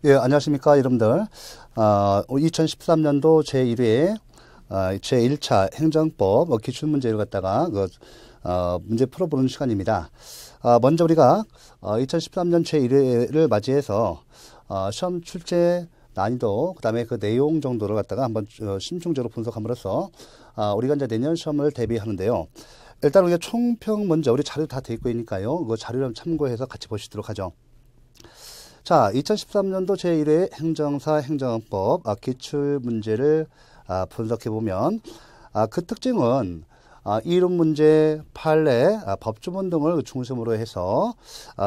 예, 안녕하십니까, 여러분들. 2013년도 제1회, 제1차 행정법 기출문제를 갖다가, 문제 풀어보는 시간입니다. 먼저 우리가, 2013년 제1회를 맞이해서, 시험 출제 난이도, 그 다음에 그 내용 정도를 갖다가 한번 심층적으로 분석함으로써, 우리가 이제 내년 시험을 대비하는데요. 일단 우리가 총평 먼저, 우리 자료 다 돼 있고 있으니까요. 그 자료를 참고해서 같이 보시도록 하죠. 자, 2013년도 제1회 행정사 행정법 기출문제를 분석해보면 그 특징은 이론 문제, 판례, 법조문 등을 중심으로 해서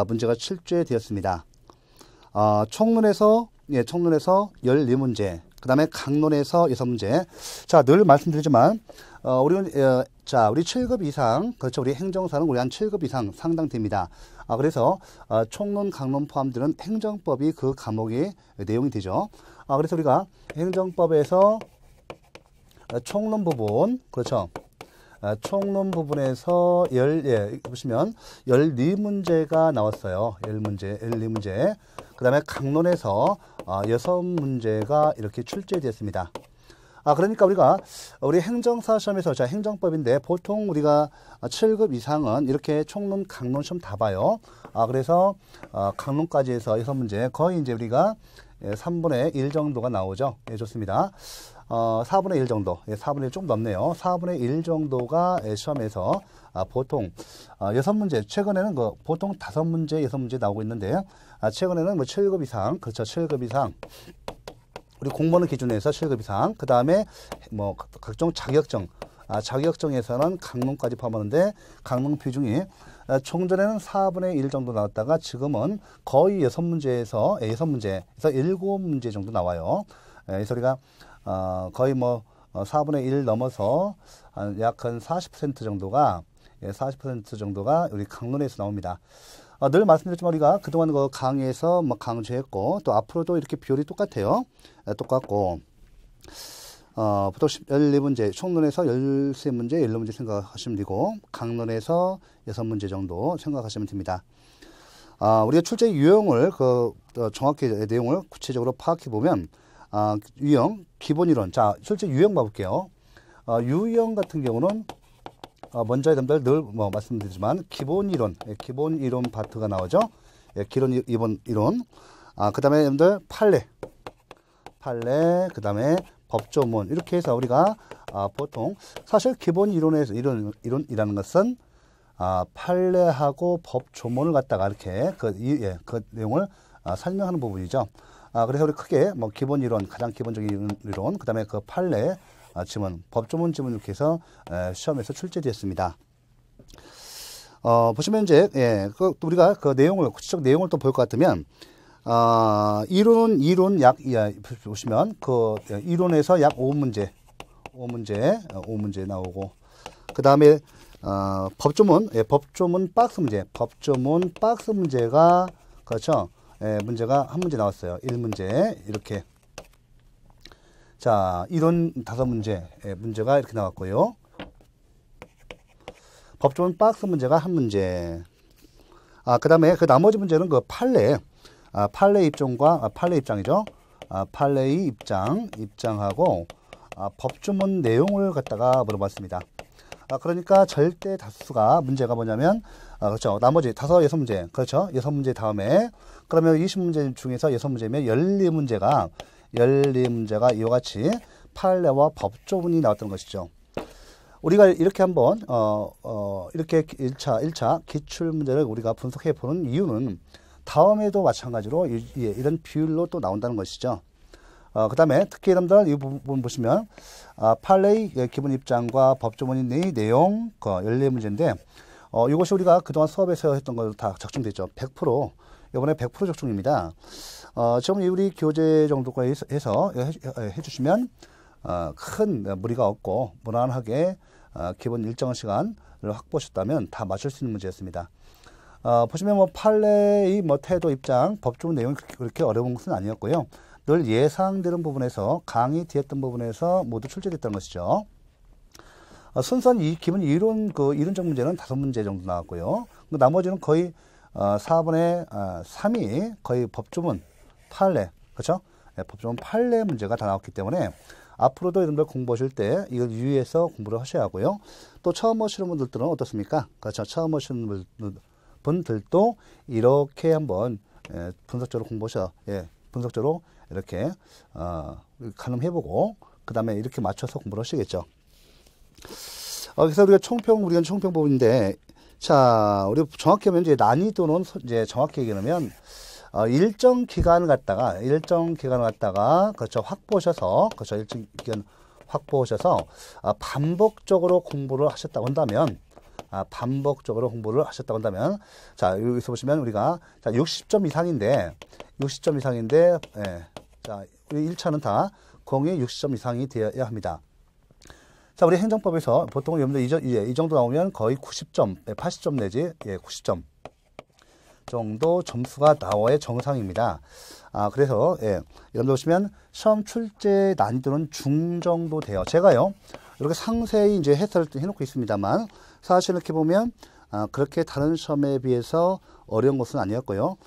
문제가 출제되었습니다. 총론에서 14문제, 그 다음에 강론에서 6문제. 자, 늘 말씀드리지만 우리 7급 이상, 그렇죠. 우리 행정사는 우리 한 7급 이상 상당됩니다. 그래서 총론, 강론 포함되는 행정법이 그 과목의 내용이 되죠. 그래서 우리가 행정법에서 총론 부분, 그렇죠. 총론 부분에서 보시면 12문제가 나왔어요. 12문제. 그 다음에 강론에서 6문제가 이렇게 출제되었습니다. 그러니까 우리 행정사 시험에서, 자, 행정법인데 보통 우리가 7급 이상은 이렇게 총론, 강론 시험 다 봐요. 그래서 강론까지 해서 6문제, 거의 이제 우리가 3분의 1 정도가 나오죠. 예, 좋습니다. 4분의 1 정도, 4분의 1 좀 넘네요. 4분의 1 정도가 시험에서 보통 6문제, 최근에는 보통 5문제, 6문제 나오고 있는데, 최근에는 7급 이상, 그렇죠. 7급 이상. 우리 공무원 기준에서 7급 이상, 그 다음에 각종 자격증, 자격증에서는 강론까지 포함하는데, 강론 비중이 총전에는 4분의 1 정도 나왔다가 지금은 거의 6문제에서 7문제 정도 나와요. 그래서 우리가 거의 4분의 1 넘어서 약 한 40% 정도가 40% 정도가 우리 강론에서 나옵니다. 늘 말씀드렸지만 우리가 그동안 강의에서 강조했고, 또 앞으로도 이렇게 비율이 똑같아요. 똑같고, 보통 14문제, 총론에서 13문제, 11문제 생각하시면 되고, 강론에서 6문제 정도 생각하시면 됩니다. 우리가 출제 유형을, 정확히 내용을 구체적으로 파악해 보면, 유형, 기본 이론. 자, 출제 유형 봐볼게요. 유형 같은 경우는, 먼저 여러분들 늘 말씀드리지만 기본 이론 파트가 나오죠. 기본 이론. 그 다음에 여러분들 판례, 그 다음에 법조문, 이렇게 해서 우리가 보통 사실 기본 이론이라는 것은 판례하고 법조문을 갖다가 이렇게 그 내용을 설명하는 부분이죠. 그래서 우리 크게 기본 이론, 가장 기본적인 이론, 그 다음에 그 판례 지문, 법조문 지문 이렇게 해서 시험에서 출제되었습니다. 보시면 이제 우리가 그 내용을, 구체적 내용을 또 볼 것 같으면 이론 보시면 이론에서 약 5문제 나오고, 그 다음에 법조문 박스 문제가 그렇죠. 문제가 한 문제 나왔어요. 1문제 이렇게. 자, 이론 5문제, 문제가 이렇게 나왔고요. 법조문 박스 문제가 한 문제. 그 다음에 그 나머지 문제는 그 판례 입장이죠. 판례의 입장하고, 법조문 내용을 갖다가 물어봤습니다. 그러니까 절대 다수가 문제가 뭐냐면, 그렇죠. 나머지 6문제, 그렇죠. 6문제 다음에, 그러면 20문제 중에서 6문제면 12문제가 이와 같이 판례와 법조문이 나왔던 것이죠. 우리가 이렇게 한번, 이렇게 1차 기출문제를 우리가 분석해 보는 이유는 다음에도 마찬가지로 이런 비율로 또 나온다는 것이죠. 그 다음에 특히 여러분들 이 부분 보시면, 판례의 기본 입장과 법조문의 내용, 14문제인데, 이것이 우리가 그동안 수업에서 했던 거 다 적중됐죠. 100%, 이번에 100% 적중입니다. 지금 우리 교재 정도가 해서 해주시면 큰 무리가 없고 무난하게 기본 일정한 시간을 확보하셨다면 다 맞출 수 있는 문제였습니다. 보시면 판례의 태도, 입장, 법조문 내용이 그렇게 어려운 것은 아니었고요. 늘 예상되는 부분에서, 강의되었던 부분에서 모두 출제됐다는 것이죠. 순서는 이 기본 이론적 문제는 5문제 정도 나왔고요. 나머지는 거의 4분의 3이 거의 법조문, 판례, 그렇죠? 예, 법조문 판례 문제가 다 나왔기 때문에 앞으로도 여러분들 공부하실 때 이걸 유의해서 공부를 하셔야 하고요. 또 처음 오시는 분들은 어떻습니까? 그렇죠? 처음 오시는 분들도 이렇게 한번 분석적으로 공부하셔. 예, 분석적으로 이렇게 가늠해보고 그 다음에 이렇게 맞춰서 공부를 하시겠죠. 그래서 우리가 총평 부분인데, 자, 우리 정확히 하면 이제 난이도는 이제 정확히 얘기하면 일정 기간을 갖다가 그렇죠, 확보하셔서 그렇죠, 일정 기간 확보하셔서 반복적으로 공부를 하셨다고 한다면 자, 여기서 보시면 우리가 자 60점 이상인데 예, 자, 우리 1차는 다 공이 60점 이상이 되어야 합니다. 자, 우리 행정법에서 보통 여러분들 이 정도 나오면 거의 90점, 80점 내지 90점 정도 점수가 나와야 정상입니다. 그래서 여러분들 보시면 시험 출제 난이도는 중 정도 돼요. 제가요 이렇게 상세히 이제 해설을 해놓고 있습니다만 사실 이렇게 보면 그렇게 다른 시험에 비해서 어려운 것은 아니었고요.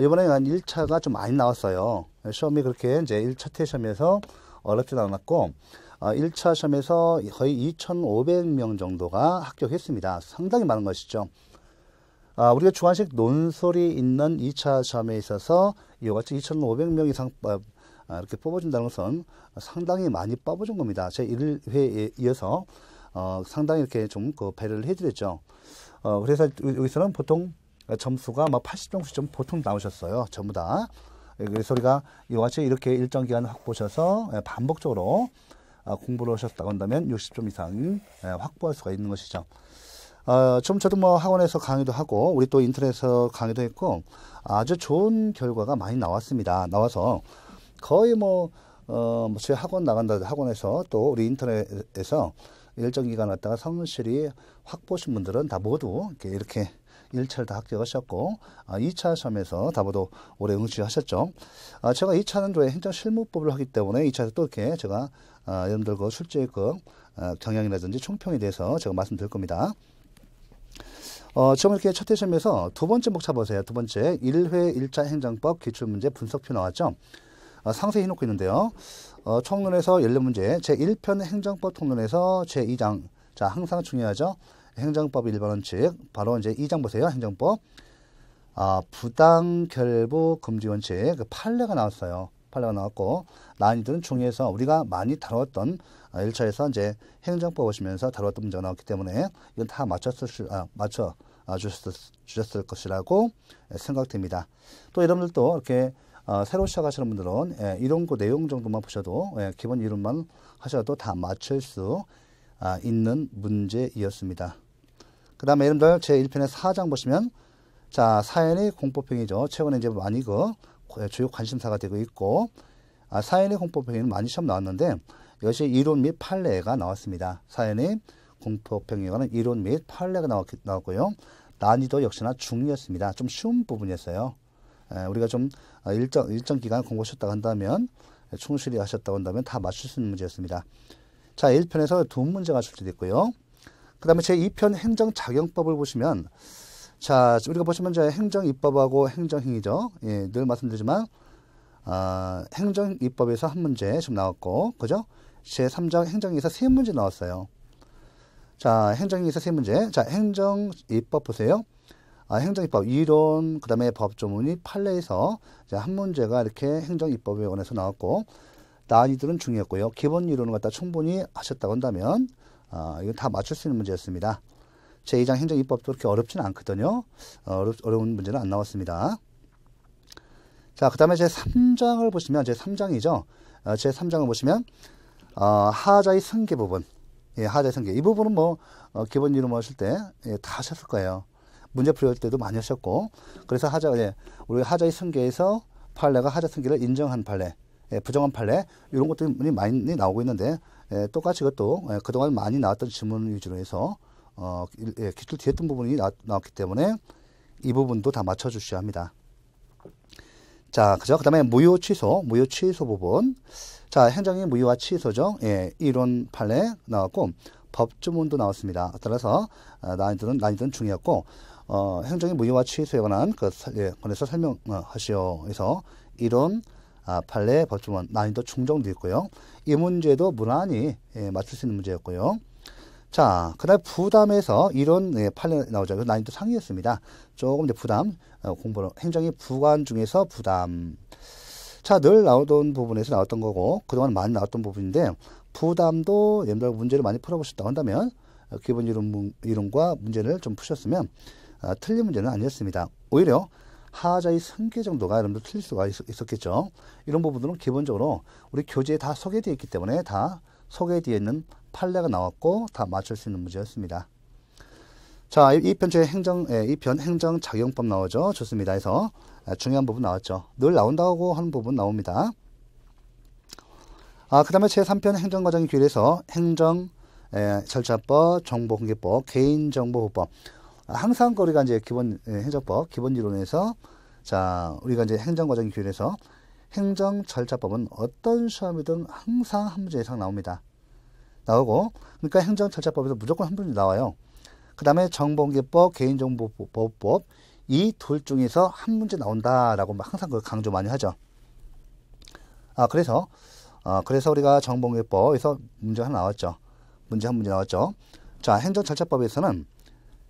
이번에 한 1차가 좀 많이 나왔어요. 시험이 그렇게 이제 1차 태 시험에서 어렵지도 않았고 1차 시험에서 거의 2,500명 정도가 합격했습니다. 상당히 많은 것이죠. 우리가 주관식 논술이 있는 2차 시험에 있어서 이와 같이 2,500명 이상 이렇게 뽑아준다는 것은 상당히 많이 뽑아준 겁니다. 제 1회에 이어서 상당히 이렇게 좀 그 배려를 해드렸죠. 그래서 여기서는 보통 점수가 막 80점, 90점 보통 나오셨어요. 전부 다. 그래서 우리가 이와 같이 이렇게 일정 기간 확보하셔서 반복적으로 공부를 하셨다고 한다면 60점 이상 확보할 수가 있는 것이죠. 좀 저도 뭐 학원에서 강의도 하고 우리 또 인터넷에서 강의도 했고 아주 좋은 결과가 많이 나왔습니다. 나와서 거의 제 학원 나간다 학원에서 또 우리 인터넷에서 일정 기간 왔다가 성실히 확보하신 분들은 다 모두 이렇게 1차를 다 합격하셨고 2차 시험에서 다 모두 올해 응시하셨죠. 제가 2차는 또 행정 실무법을 하기 때문에 2차에서 또 이렇게 제가 여러분들 그 실제 그 경향이라든지 총평에 대해서 제가 말씀드릴 겁니다. 지금 이렇게 첫 회 시험에서 두 번째 목 잡으세요. 두 번째 1회 1차 행정법 기출문제 분석표 나왔죠. 상세히 해놓고 있는데요. 총론에서 14문제 제1편 행정법 통론에서 제2장 자 항상 중요하죠. 행정법 1번 원칙 바로 이제 2장 보세요. 행정법 부당 결부 금지 원칙 그 판례가 나왔어요. 판례가 나왔고 난이도는 중에서 우리가 많이 다뤘던 1차에서 이제 행정법 오시면서 다뤘던 문제가 나왔기 때문에 이건 다 주셨을 것이라고 생각됩니다. 또 여러분들도 이렇게 새로 시작하시는 분들은 이론고 내용 정도만 보셔도 기본 이론만 하셔도 다 맞출 수 있는 문제이었습니다. 그 다음에 여러분들 제1편의 4장 보시면 자 사연의 공법행위죠. 최근에 이제 많이 그 주요 관심사가 되고 있고 사연의 공법행위는 많이 시험 나왔는데 이것이 이론 및 판례가 나왔습니다. 사연의 공법행위와는 이론 및 판례가 나왔고요. 난이도 역시나 중이었습니다. 좀 쉬운 부분이었어요. 우리가 좀 일정 기간 공부하셨다고 한다면 충실히 하셨다고 한다면 다 맞출 수 있는 문제였습니다. 자 1편에서 두 문제가 출제됐고요. 그 다음에 제2편 행정작용법을 보시면 자 우리가 보시면 이제 행정입법하고 행정행위죠. 늘 말씀드리지만 행정입법에서 한 문제 좀 나왔고 그죠? 제3장 행정에서 세 문제 나왔어요. 자 행정에서 세 문제 자 행정입법 보세요. 행정입법 이론 그 다음에 법조문이 판례에서 한 문제가 이렇게 행정입법에 관해서 나왔고 난이도는 중요했고요. 기본 이론을 갖다 충분히 하셨다고 한다면 이건 다 맞출 수 있는 문제였습니다. 제2장 행정입법도 그렇게 어렵지는 않거든요. 어려운 문제는 안 나왔습니다. 자, 그 다음에 제3장을 보시면 제3장이죠. 제3장을 보시면 하자의 승계 부분. 하자의 승계. 이 부분은 기본 이론 하실 때 다 하셨을 거예요. 문제 풀이할 때도 많이 하셨고 그래서 우리 하자의 승계에서 판례가 하자 승계를 인정한 판례, 부정한 판례 이런 것들이 많이 나오고 있는데 똑같이 이것도 그동안 많이 나왔던 질문 위주로 해서 기출 뒤했던 부분이 나왔기 때문에 이 부분도 다 맞춰주셔야 합니다. 자, 그죠? 그 다음에 무효 취소 부분. 자, 행정의 무효와 취소죠. 이론 판례 나왔고 법조문도 나왔습니다. 따라서 난이도는 중이었고 행정의 무효와 취소에 관한 관해서 설명하시오. 해서 이론 판례, 법조문, 난이도 중정도 있고요. 이 문제도 무난히 맞출 수 있는 문제였고요. 자, 그 다음에 부담에서 이런 판례 나오죠. 난이도 상이었습니다. 조금 이제 부담, 공부를, 행정의 부관 중에서 부담. 자, 늘 나오던 부분에서 나왔던 거고, 그동안 많이 나왔던 부분인데, 부담도 여러분들 문제를 많이 풀어보셨다고 한다면, 기본 이론과 문제를 좀 푸셨으면, 틀린 문제는 아니었습니다. 오히려 하자의 성계 정도가 여러분들 틀릴 수가 있었겠죠. 이런 부분들은 기본적으로 우리 교재에 다 소개되어 있기 때문에 다 소개되어 있는 판례가 나왔고 다 맞출 수 있는 문제였습니다. 자, 이 편제 이편 행정작용법 나오죠. 좋습니다. 해서 중요한 부분 나왔죠. 늘 나온다고 하는 부분 나옵니다. 그 다음에 제3편 행정과정 규율에서 절차법, 정보공개법, 개인정보보호법. 항상 우리가 이제 기본 행정법, 기본 이론에서 자, 우리가 이제 행정과정 규율에서 행정절차법은 어떤 시험이든 항상 한 문제 이상 나옵니다. 나오고, 그러니까 행정절차법에서 무조건 한 문제 나와요. 그 다음에 정보공개법, 개인정보보호법 이 둘 중에서 한 문제 나온다라고 항상 그 강조 많이 하죠. 그래서 우리가 정보공개법에서 문제 하나 나왔죠. 문제 한 문제 나왔죠. 자, 행정절차법에서는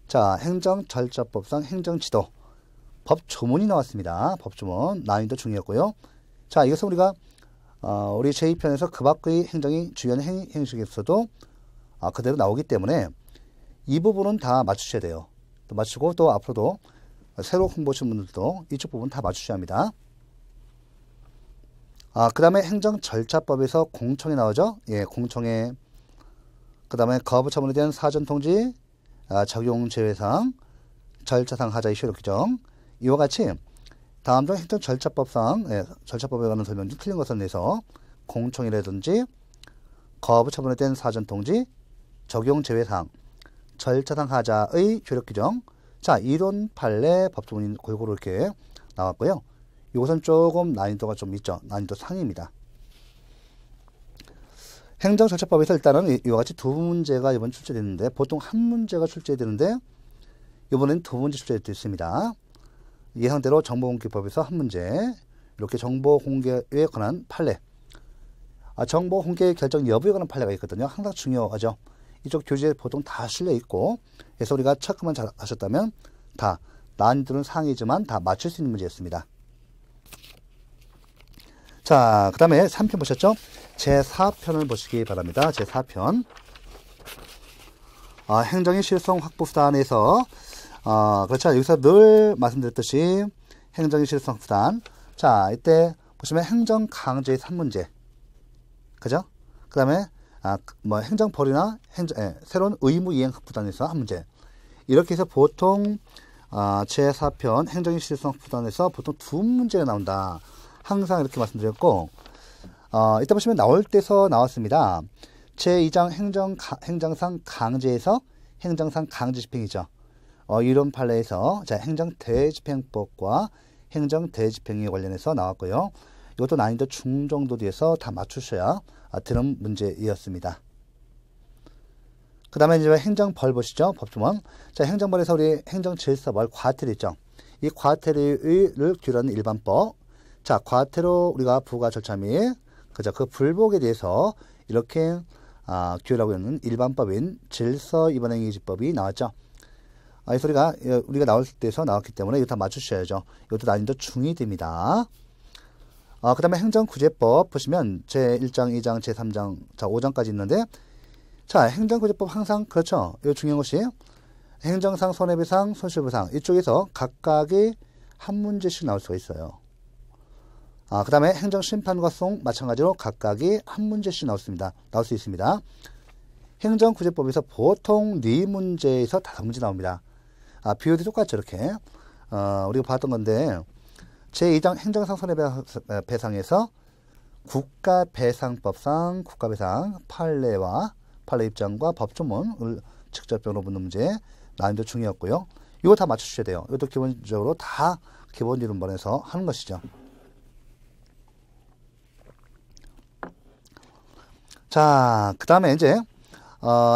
자, 행정절차법상 행정지도 법조문이 나왔습니다. 법조문 난이도 중이었고요. 자, 이것은 우리가 우리 제2편에서 그 밖의 행정이 주요한 행식에서도 그대로 나오기 때문에 이 부분은 다 맞추셔야 돼요. 또 맞추고 또 앞으로도 새로 홍보하신 분들도 이쪽 부분 다 맞추셔야 합니다. 그 다음에 행정절차법에서 공청회 나오죠. 예, 공청회. 그 다음에 거부처분에 대한 사전통지, 적용 제외사항, 절차상 하자의 효력 규정. 이와 같이 다음 중 행정절차법상 절차법에 관한 설명 중 틀린 것을 내서 공청회라든지 거부처분에 대한 사전통지, 적용 제외사항, 절차상 하자의 효력 규정. 자, 이론, 판례, 법조문이 골고루 이렇게 나왔고요. 이것은 조금 난이도가 좀 있죠. 난이도 상입니다. 행정절차법에서 일단은 이와 같이 두 문제가 이번 출제됐는데 보통 한 문제가 출제되는데 이번엔 두 문제 출제됐습니다. 예상대로 정보공개법에서 한 문제, 이렇게 정보공개에 관한 판례, 정보공개 결정 여부에 관한 판례가 있거든요. 항상 중요하죠. 이쪽 교재에 보통 다 실려 있고, 그래서 우리가 체크만 잘 하셨다면 다 난이도는 상이지만 다 맞출 수 있는 문제였습니다. 자, 그 다음에 3편 보셨죠? 제4편을 보시기 바랍니다. 제4편. 행정의 실성 확보 수단에서, 그렇죠. 여기서 늘 말씀드렸듯이 행정의 실성 수단. 자, 이때 보시면 행정 강제의 3문제. 그죠? 그 다음에, 행정벌이나 새로운 의무 이행 부단에서 한 문제. 이렇게 해서 보통, 제4편 행정의 실성 부단에서 보통 두 문제가 나온다. 항상 이렇게 말씀드렸고, 이따 보시면 나올 때서 나왔습니다. 제2장 행정상 강제에서 행정상 강제 집행이죠. 이런 판례에서 자, 행정대집행법과 행정대집행에 관련해서 나왔고요. 이것도 난이도 중정도 뒤에서 다 맞추셔야 되는 문제이었습니다. 그 다음에 이제 행정벌 보시죠. 법조문. 자, 행정벌에서 우리 행정질서벌 과태료 있죠. 이 과태료를 규율하는 일반법. 자, 과태료 우리가 부과 절차 및 그 불복에 대해서 이렇게 규율하고 있는 일반법인 질서위반행위지법이 나왔죠. 이 소리가 우리가 나올 때에서 나왔기 때문에 이거 다 맞추셔야죠. 이것도 난이도 중이 됩니다. 그 다음에 행정구제법 보시면 제1장, 2장, 제3장, 자, 5장까지 있는데, 자, 행정구제법 항상 그렇죠. 이 중요한 것이 행정상 손해배상, 손실보상 이쪽에서 각각이 한 문제씩 나올 수가 있어요. 그 다음에 행정심판과송 마찬가지로 각각이 한 문제씩 나올 수 있습니다. 행정구제법에서 보통 4문제에서 5문제 나옵니다. 비율이 똑같죠. 이렇게 우리가 봤던 건데 제2장 행정상 손해배상에서 국가배상법상 국가배상 판례와 판례 입장과 법조문을 직접적으로 묻는 문제 난이도 중이었고요. 이거 다 맞추셔야 돼요. 이것도 기본적으로 다 기본 이론본에서 하는 것이죠. 자, 그 다음에 이제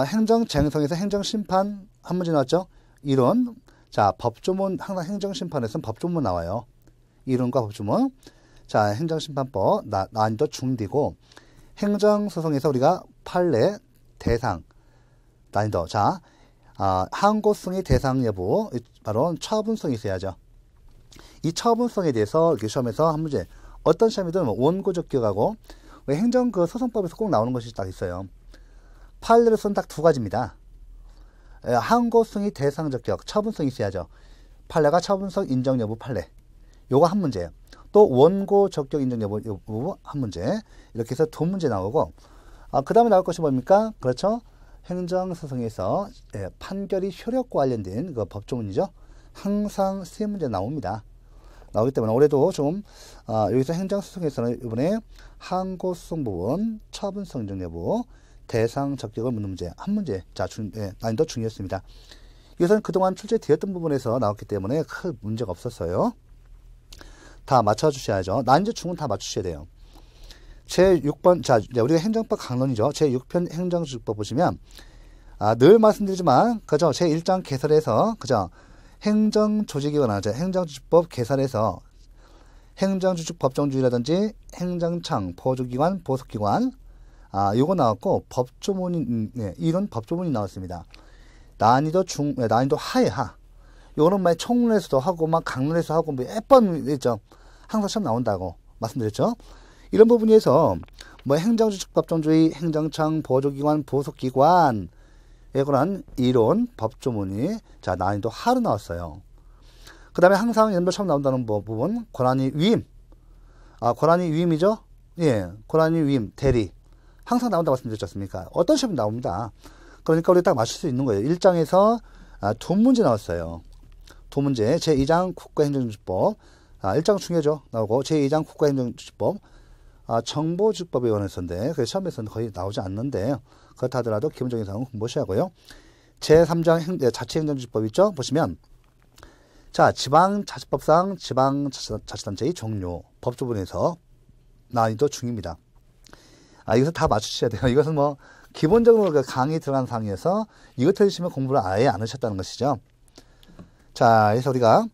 행정쟁성에서 행정심판 한 문제 나왔죠. 이론. 자, 법조문 항상 행정심판에서는 법조문 나와요. 이론과 법조문. 자, 행정심판법 난이도 중디고 행정소송에서 우리가 판례 대상 난이도. 자, 항고승의 대상 여부 바로 처분성이 있어야죠. 이 처분성에 대해서 이렇게 시험에서 한 문제 어떤 시험이든 원고적 기억하고 행정 그 소송법에서 꼭 나오는 것이 딱 있어요. 판례로서는 딱 두 가지입니다. 항고승의 대상적 기억, 처분성이 있어야죠. 판례가 처분성 인정 여부 판례. 요거 한 문제예요. 또 원고 적격 인정 여부 한 문제. 이렇게 해서 두 문제 나오고 그 다음에 나올 것이 뭡니까? 그렇죠. 행정소송에서 판결이 효력과 관련된 그 법조문이죠. 항상 세 문제 나옵니다. 나오기 때문에 올해도 좀 여기서 행정소송에서는 이번에 항고소송 부분, 처분성 인정 여부, 대상 적격을 묻는 문제 한 문제. 자, 난이도 중이었습니다. 이것은 그동안 출제되었던 부분에서 나왔기 때문에 큰 문제가 없었어요. 다 맞춰주셔야죠. 난이도 중은 다 맞추셔야 돼요. 제6번, 자, 우리가 행정법 강론이죠. 제6편 행정조직법 보시면, 늘 말씀드리지만, 그죠? 제1장 개설에서, 그죠? 행정조직이 관하죠. 행정조직법 개설에서, 행정조직 법정주의라든지, 행정청, 보조기관, 보석기관, 요거 나왔고, 법조문이, 이런 법조문이 나왔습니다. 난이도 난이도 하에 하. 요거는 막 총론에서도 하고, 막 강론에서 하고, 뭐, 몇 번, 있죠? 항상 시험 나온다고 말씀드렸죠? 이런 부분에서 뭐 행정조직 법정주의, 행정청, 보조기관, 보석기관에 관한 이론, 법조문이 자 난이도 하로 나왔어요. 그 다음에 항상 연도 처음 나온다는 부분, 권한이 위임. 권한이 위임이죠? 예, 권한이 위임, 대리. 항상 나온다고 말씀드렸지 않습니까? 어떤 시험이 나옵니다. 그러니까 우리 딱 맞출 수 있는 거예요. 1장에서 두 문제 나왔어요. 두 문제. 제2장 국가행정조직법. 1장 중요죠. 나오고 제2장 국가행정조직법. 정보주법에 관해서인데 그 시험에서는 거의 나오지 않는데 그렇다 하더라도 기본적인 사항은 공부하셔야 하고요. 제3장 자치행정조직법 있죠? 보시면 자 지방자치법상 지방자치단체의 종료 법조문에서 난이도 중입니다. 이것은 다 맞추셔야 돼요. 이것은 뭐 기본적으로 그 강의 들어간 상황에서 이거 틀리시면 공부를 아예 안 하셨다는 것이죠. 자, 그래서 우리가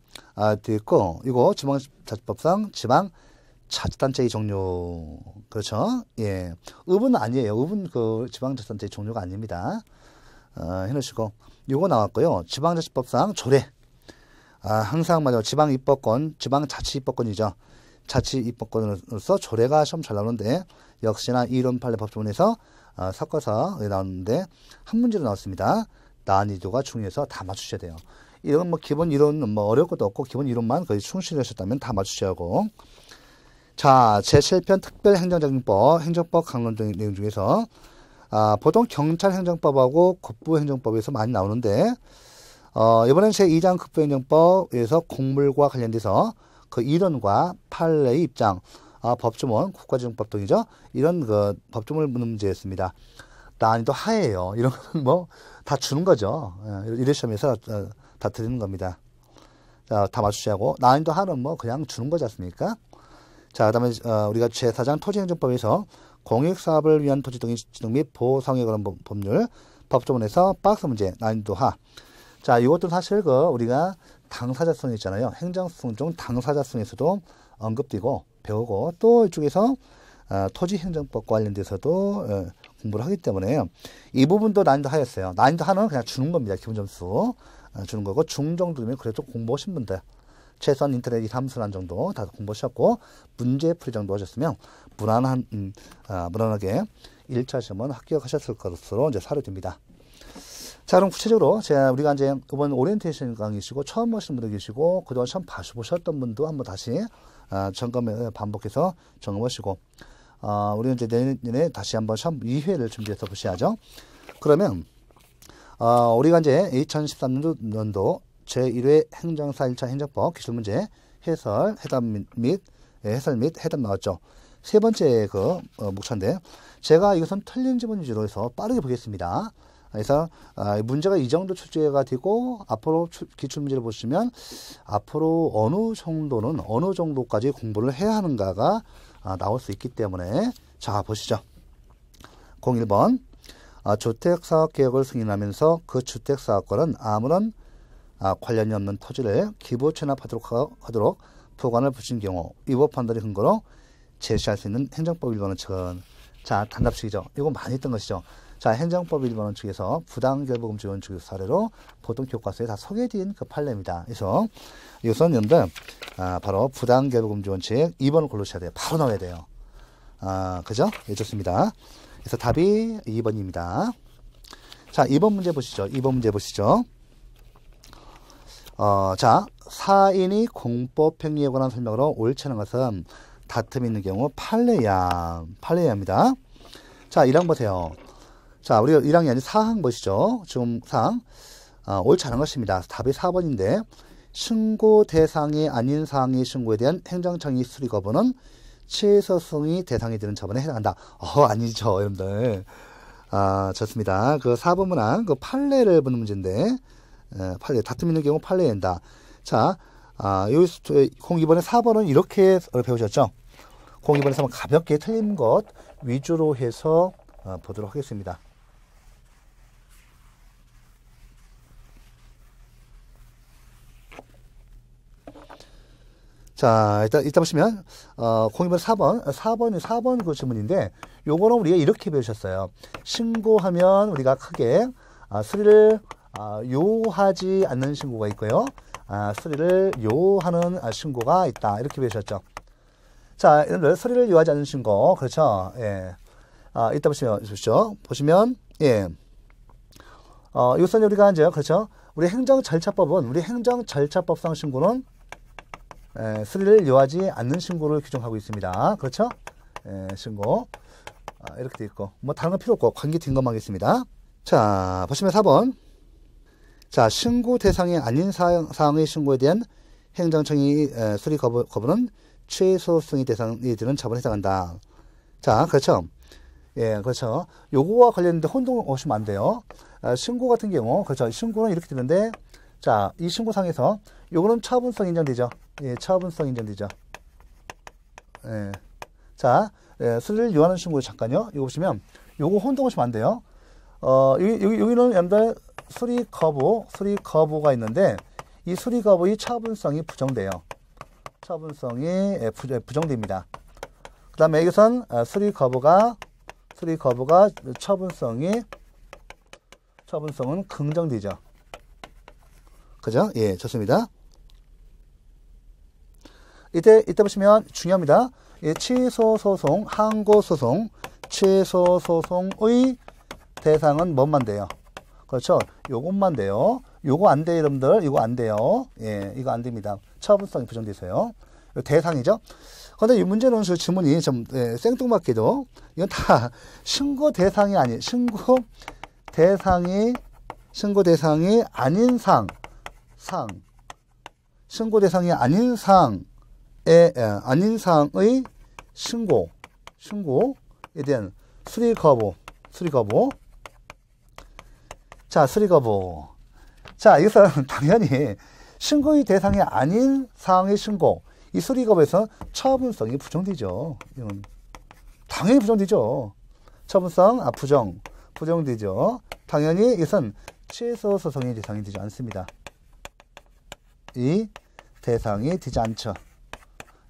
듣고 이거 지방자치법상 지방자치단체의 종료. 그렇죠? 예. 읍은 아니에요. 읍은 그 지방자치단체의 종료가 아닙니다. 해놓으시고 요거 나왔고요. 지방자치법상 조례. 항상 맞아요. 지방입법권, 지방자치입법권이죠. 자치입법권으로서 조례가 시험 잘 나오는데 역시나 이론 판례 법조문에서 섞어서 나오는데 한 문제로 나왔습니다. 난이도가 중요해서 다 맞추셔야 돼요. 이런 뭐 기본 이론은 뭐 어려울 것도 없고 기본 이론만 거의 충실하셨다면 다 맞추셔야 하고. 자, 제7편 특별행정적용법, 행정법 강론 내용 중에서 보통 경찰행정법하고 국부행정법에서 많이 나오는데 이번엔 제2장 국부행정법에서 공물과 관련돼서 그 이론과 판례의 입장, 법조문, 국가지정법 등이죠. 이런 그 법조문을 묻는 문제였습니다. 난이도 하예요. 이런 거는 뭐 다 주는 거죠. 이런 시험에서 다 드리는 겁니다. 자, 다 맞추셔야 하고 난이도 하는 뭐 그냥 주는 거지 않습니까? 자, 그 다음에 우리가 제4장 토지행정법에서 공익사업을 위한 토지 등의 지정 및 보상에 관한 법률 법조문에서 박스 문제 난이도 하. 자, 이것도 사실 우리가 당사자성 있잖아요. 행정소송 중 당사자성에서도 언급되고 배우고 또 이쪽에서 토지행정법과 관련돼서도 공부를 하기 때문에 이 부분도 난이도 하였어요. 난이도 하는 그냥 주는 겁니다. 기본 점수 주는 거고 중정도면 그래도 공부하신 분들 최소한 인터넷 2, 3수란 정도 다 공부하셨고 문제 풀이 정도 하셨으면 무난하게 1차 시험은 합격하셨을 것으로 이제 사료됩니다. 자, 그럼 구체적으로 우리가 이제 이번 오리엔테이션 강의시고 처음 보시는 분도 계시고 그동안 처음 보셨던 분도 한번 다시 반복해서 점검하시고 우리는 이제 내년에 다시 한번 시험 2회를 준비해서 보셔야죠. 그러면 우리가 이제 2013년도 제1회 행정사 1차 행정법 기출문제 해설 및 해답 나왔죠. 세 번째 목차인데 제가 이것은 틀린 지문 위주로 해서 빠르게 보겠습니다. 그래서 문제가 이 정도 출제가 되고 앞으로 기출문제를 보시면 앞으로 어느 정도까지 공부를 해야 하는가가 나올 수 있기 때문에 자 보시죠. 01번 주택사업계획을 승인하면서 그 주택사업권은 아무런 관련이 없는 토지를 기부 체납하도록 도관을 붙인 경우 위법 판단의 근거로 제시할 수 있는 행정법 1번 원칙은 자 단답식이죠. 이거 많이 했던 것이죠. 자 행정법 1번 원칙에서 부당결부금지 원칙 사례로 보통 교과서에 다 소개된 그 판례입니다. 그래서 이것은 여러분들 바로 부당결부금지 원칙 2번을 골라주셔야 돼요. 바로 나와야 돼요. 그죠? 예, 좋습니다. 그래서 답이 2번입니다. 자 2번 문제 보시죠. 2번 문제 보시죠. 자, 사인이 공법 행위에 관한 설명으로 옳지 않은 것은 다툼이 있는 경우 판례야입니다. 자, 1항 보세요. 자, 우리가 1항이 아닌 4항 보시죠. 지금 4항. 옳지 않은 것입니다. 답이 4번인데, 신고 대상이 아닌 사항의 신고에 대한 행정청의 수리 거부는 취소승의 대상이 되는 처분에 해당한다. 아니죠, 여러분들. 좋습니다. 그 4번 문항, 그 판례를 보는 문제인데, 판례, 다툼 있는 경우 판례한다. 자, 여기 02번에 4번은 이렇게 배우셨죠? 02번에 4번 가볍게 틀린 것 위주로 해서 보도록 하겠습니다. 자, 이따 보시면, 02번 4번 그 질문인데, 요거는 우리가 이렇게 배우셨어요. 신고하면 우리가 크게, 수리를 요하지 않는 신고가 있고요. 수리를 요하는 신고가 있다. 이렇게 배우셨죠. 자, 여러분들 수리를 요하지 않는 신고. 그렇죠. 예. 이따 보시면, 예. 이것은 우리가 이제, 그렇죠. 우리 행정절차법상 신고는, 수리를 요하지 않는 신고를 규정하고 있습니다. 그렇죠. 신고. 이렇게 돼 있고. 뭐, 다른 건 필요 없고, 관계 뒷것만 하겠습니다. 자, 보시면 4번. 자, 신고 대상이 아닌 사항의 신고에 대한 행정청의 수리 거부는 최소승의 대상이 되는 처분에 해당한다. 자, 그렇죠. 예, 그렇죠. 요거와 관련된 혼동 오시면 안 돼요. 신고 같은 경우, 그렇죠. 신고는 이렇게 되는데, 자, 이 신고상에서 요거는 처분성 인정되죠. 예, 처분성 인정되죠. 예. 자, 수리를 요하는 신고 잠깐요. 이거 보시면, 요거 혼동 오시면 안 돼요. 여기는 여러분들 수리 거부가 있는데 이 수리 거부의 처분성이 부정돼요. 처분성이 부정됩니다. 그 다음에 여기선 수리 거부가 처분성은 긍정되죠. 그죠? 예, 좋습니다. 이때 보시면 중요합니다. 예, 취소소송, 항고소송, 취소소송의 대상은 뭔만 돼요? 그렇죠. 요것만 돼요. 요거 안 돼요, 여러분들. 이거 안 돼요. 예, 이거 안 됩니다. 처분성이 부정돼 있어요. 대상이죠. 그런데 이 문제는 저 질문이 좀 생뚱맞게도 이건 다 신고 대상이 아닌 신고 대상이 아닌 신고 대상이 아닌 사항의 신고에 대한 수리 거부. 자, 수리 거부. 자, 이것은 당연히 신고의 대상이 아닌 사항의 신고. 이 수리 거부에서 처분성이 부정되죠. 이건 당연히 부정되죠. 처분성 부정되죠. 당연히 이것은 취소 소송의 대상이 되지 않습니다. 이 대상이 되지 않죠.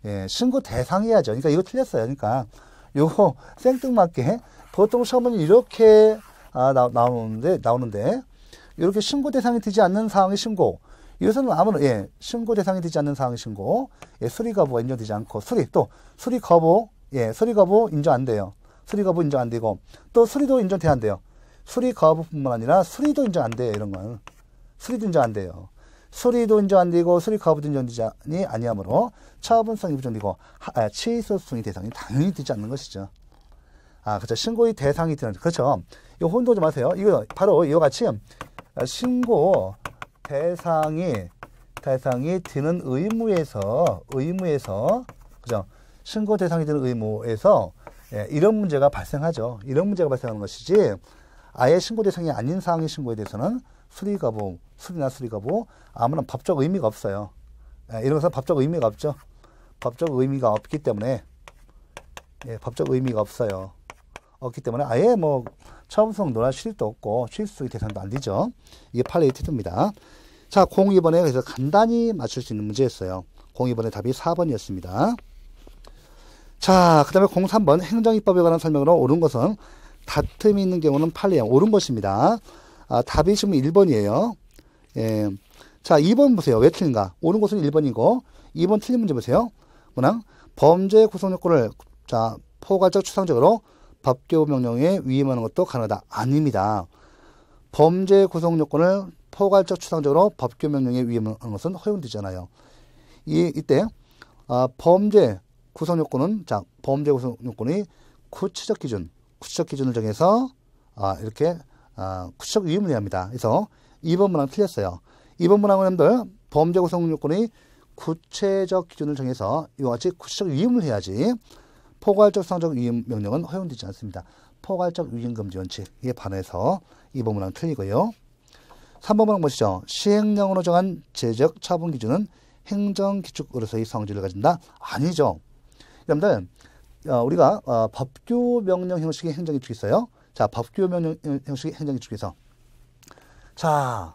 예, 신고 대상이야죠. 그러니까 이거 틀렸어요. 그러니까 요거 생뚱맞게 보통 시험은 이렇게 나오는데 이렇게 신고 대상이 되지 않는 사항의 신고. 이것은 아무런 신고 대상이 되지 않는 사항의 신고. 예, 수리 거부가 인정되지 않고 수리 거부 인정 안 돼요. 수리 거부 인정 안 되고 또 수리도 인정돼야 안 돼요. 수리 거부뿐만 아니라 수리도 인정 안 돼요. 이런 건 수리도 인정 안 돼요. 수리도 인정 안 되고 수리 거부도 인정되지 아니하므로 처분성이 부정되고 취소승의 대상이 당연히 되지 않는 것이죠. 그렇죠. 신고의 대상이 되는 그렇죠. 이거 혼동 좀 하세요. 이거 바로 이와 같이 신고 대상이 되는 의무에서 그죠. 신고 대상이 되는 의무에서 이런 문제가 발생하죠. 이런 문제가 발생하는 것이지 아예 신고 대상이 아닌 사항의 신고에 대해서는 수리나 수리 거부 아무런 법적 의미가 없어요. 이런 것은 법적 의미가 없죠. 법적 의미가 없기 때문에 법적 의미가 없어요. 없기 때문에 아예 뭐 처분성 논할 실익도 없고 취소의 대상도 안 되죠. 이게 판례의 태도입니다. 자, 02번에 그래서 간단히 맞출 수 있는 문제였어요. 02번의 답이 4번이었습니다. 자, 그 다음에 03번 행정입법에 관한 설명으로 옳은 것은 다툼이 있는 경우는 판례형. 옳은 것입니다. 답이 지금 1번이에요. 예. 자, 2번 보세요. 왜 틀린가? 옳은 것은 1번이고 2번 틀린 문제 보세요. 뭐냐? 범죄 구성 요건을 자, 포괄적 추상적으로 법규 명령에 위임하는 것도 가능하다. 아닙니다. 범죄 구성 요건을 포괄적 추상적으로 법규 명령에 위임하는 것은 허용되잖아요. 이때 범죄 구성 요건은 자, 범죄 구성 요건이 구체적 기준을 정해서 이렇게 구체적 위임을 해야 합니다. 그래서 2번 문항 틀렸어요. 2번 문항은 여러분들 범죄 구성 요건이 구체적 기준을 정해서 이와 같이 구체적 위임을 해야지 포괄적 추상적 위임 명령은 허용되지 않습니다. 포괄적 위임 금지 원칙에 반해서 2번 문항 틀리고요. 3번 문항 보시죠. 시행령으로 정한 제적 처분 기준은 행정기축으로서의 성질을 가진다? 아니죠. 여러분들 우리가 법규 명령 형식의 행정기축이 있어요. 자, 법규 명령 형식의 행정기축에서 자,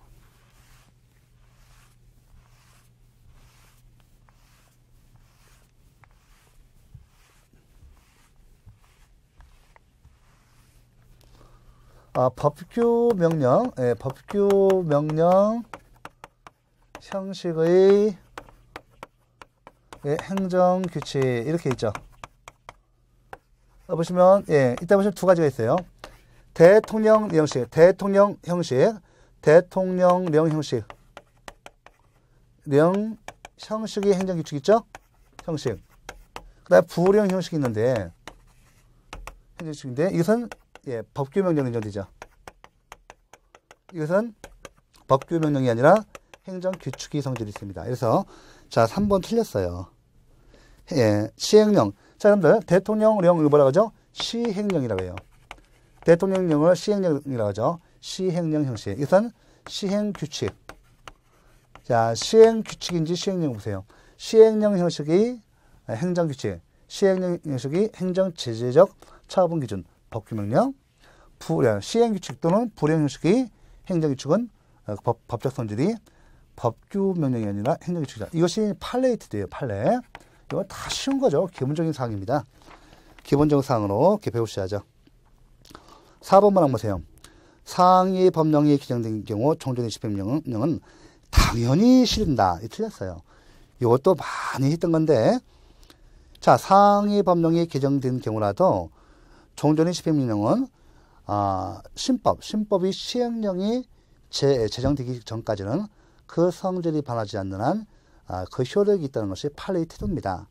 법규 명령 형식의 행정규칙 이렇게 있죠. 보시면 이따 보시면 두 가지가 있어요. 대통령령 형식의 행정규칙 있죠? 형식. 그 다음에 부령 형식이 있는데 행정규칙인데 이것은 법규 명령 인정되죠. 이것은 법규 명령이 아니라 행정규칙이 성질이 있습니다. 그래서 자, 3번 틀렸어요. 시행령. 자, 여러분들 대통령령을 뭐라고 하죠? 시행령이라고 해요. 대통령령을 시행령이라고 하죠. 시행령 형식. 이것은 시행규칙. 자, 시행규칙인지 시행령 보세요. 시행령 형식이 행정규칙, 시행령 형식이 행정제재적 처분기준, 법규명령, 시행규칙 또는 불행 형식의 행정규칙은 법적 성질이 법규명령이 아니라 행정규칙이다. 이것이 판례이트예요. 판례. 이건 다 쉬운 거죠. 기본적인 사항입니다. 기본적인 사항으로 이렇게 배우셔야죠. 4번 문항 보세요. 상위 법령이 개정된 경우 종전의 집행명령은 당연히 실린다. 틀렸어요. 이것도 많이 했던 건데, 자, 상위 법령이 개정된 경우라도 종전의 집행명령은 신법이 시행령이 제정되기 전까지는 그 성질이 변하지 않는 한 그 효력이 있다는 것이 판례의 태도입니다.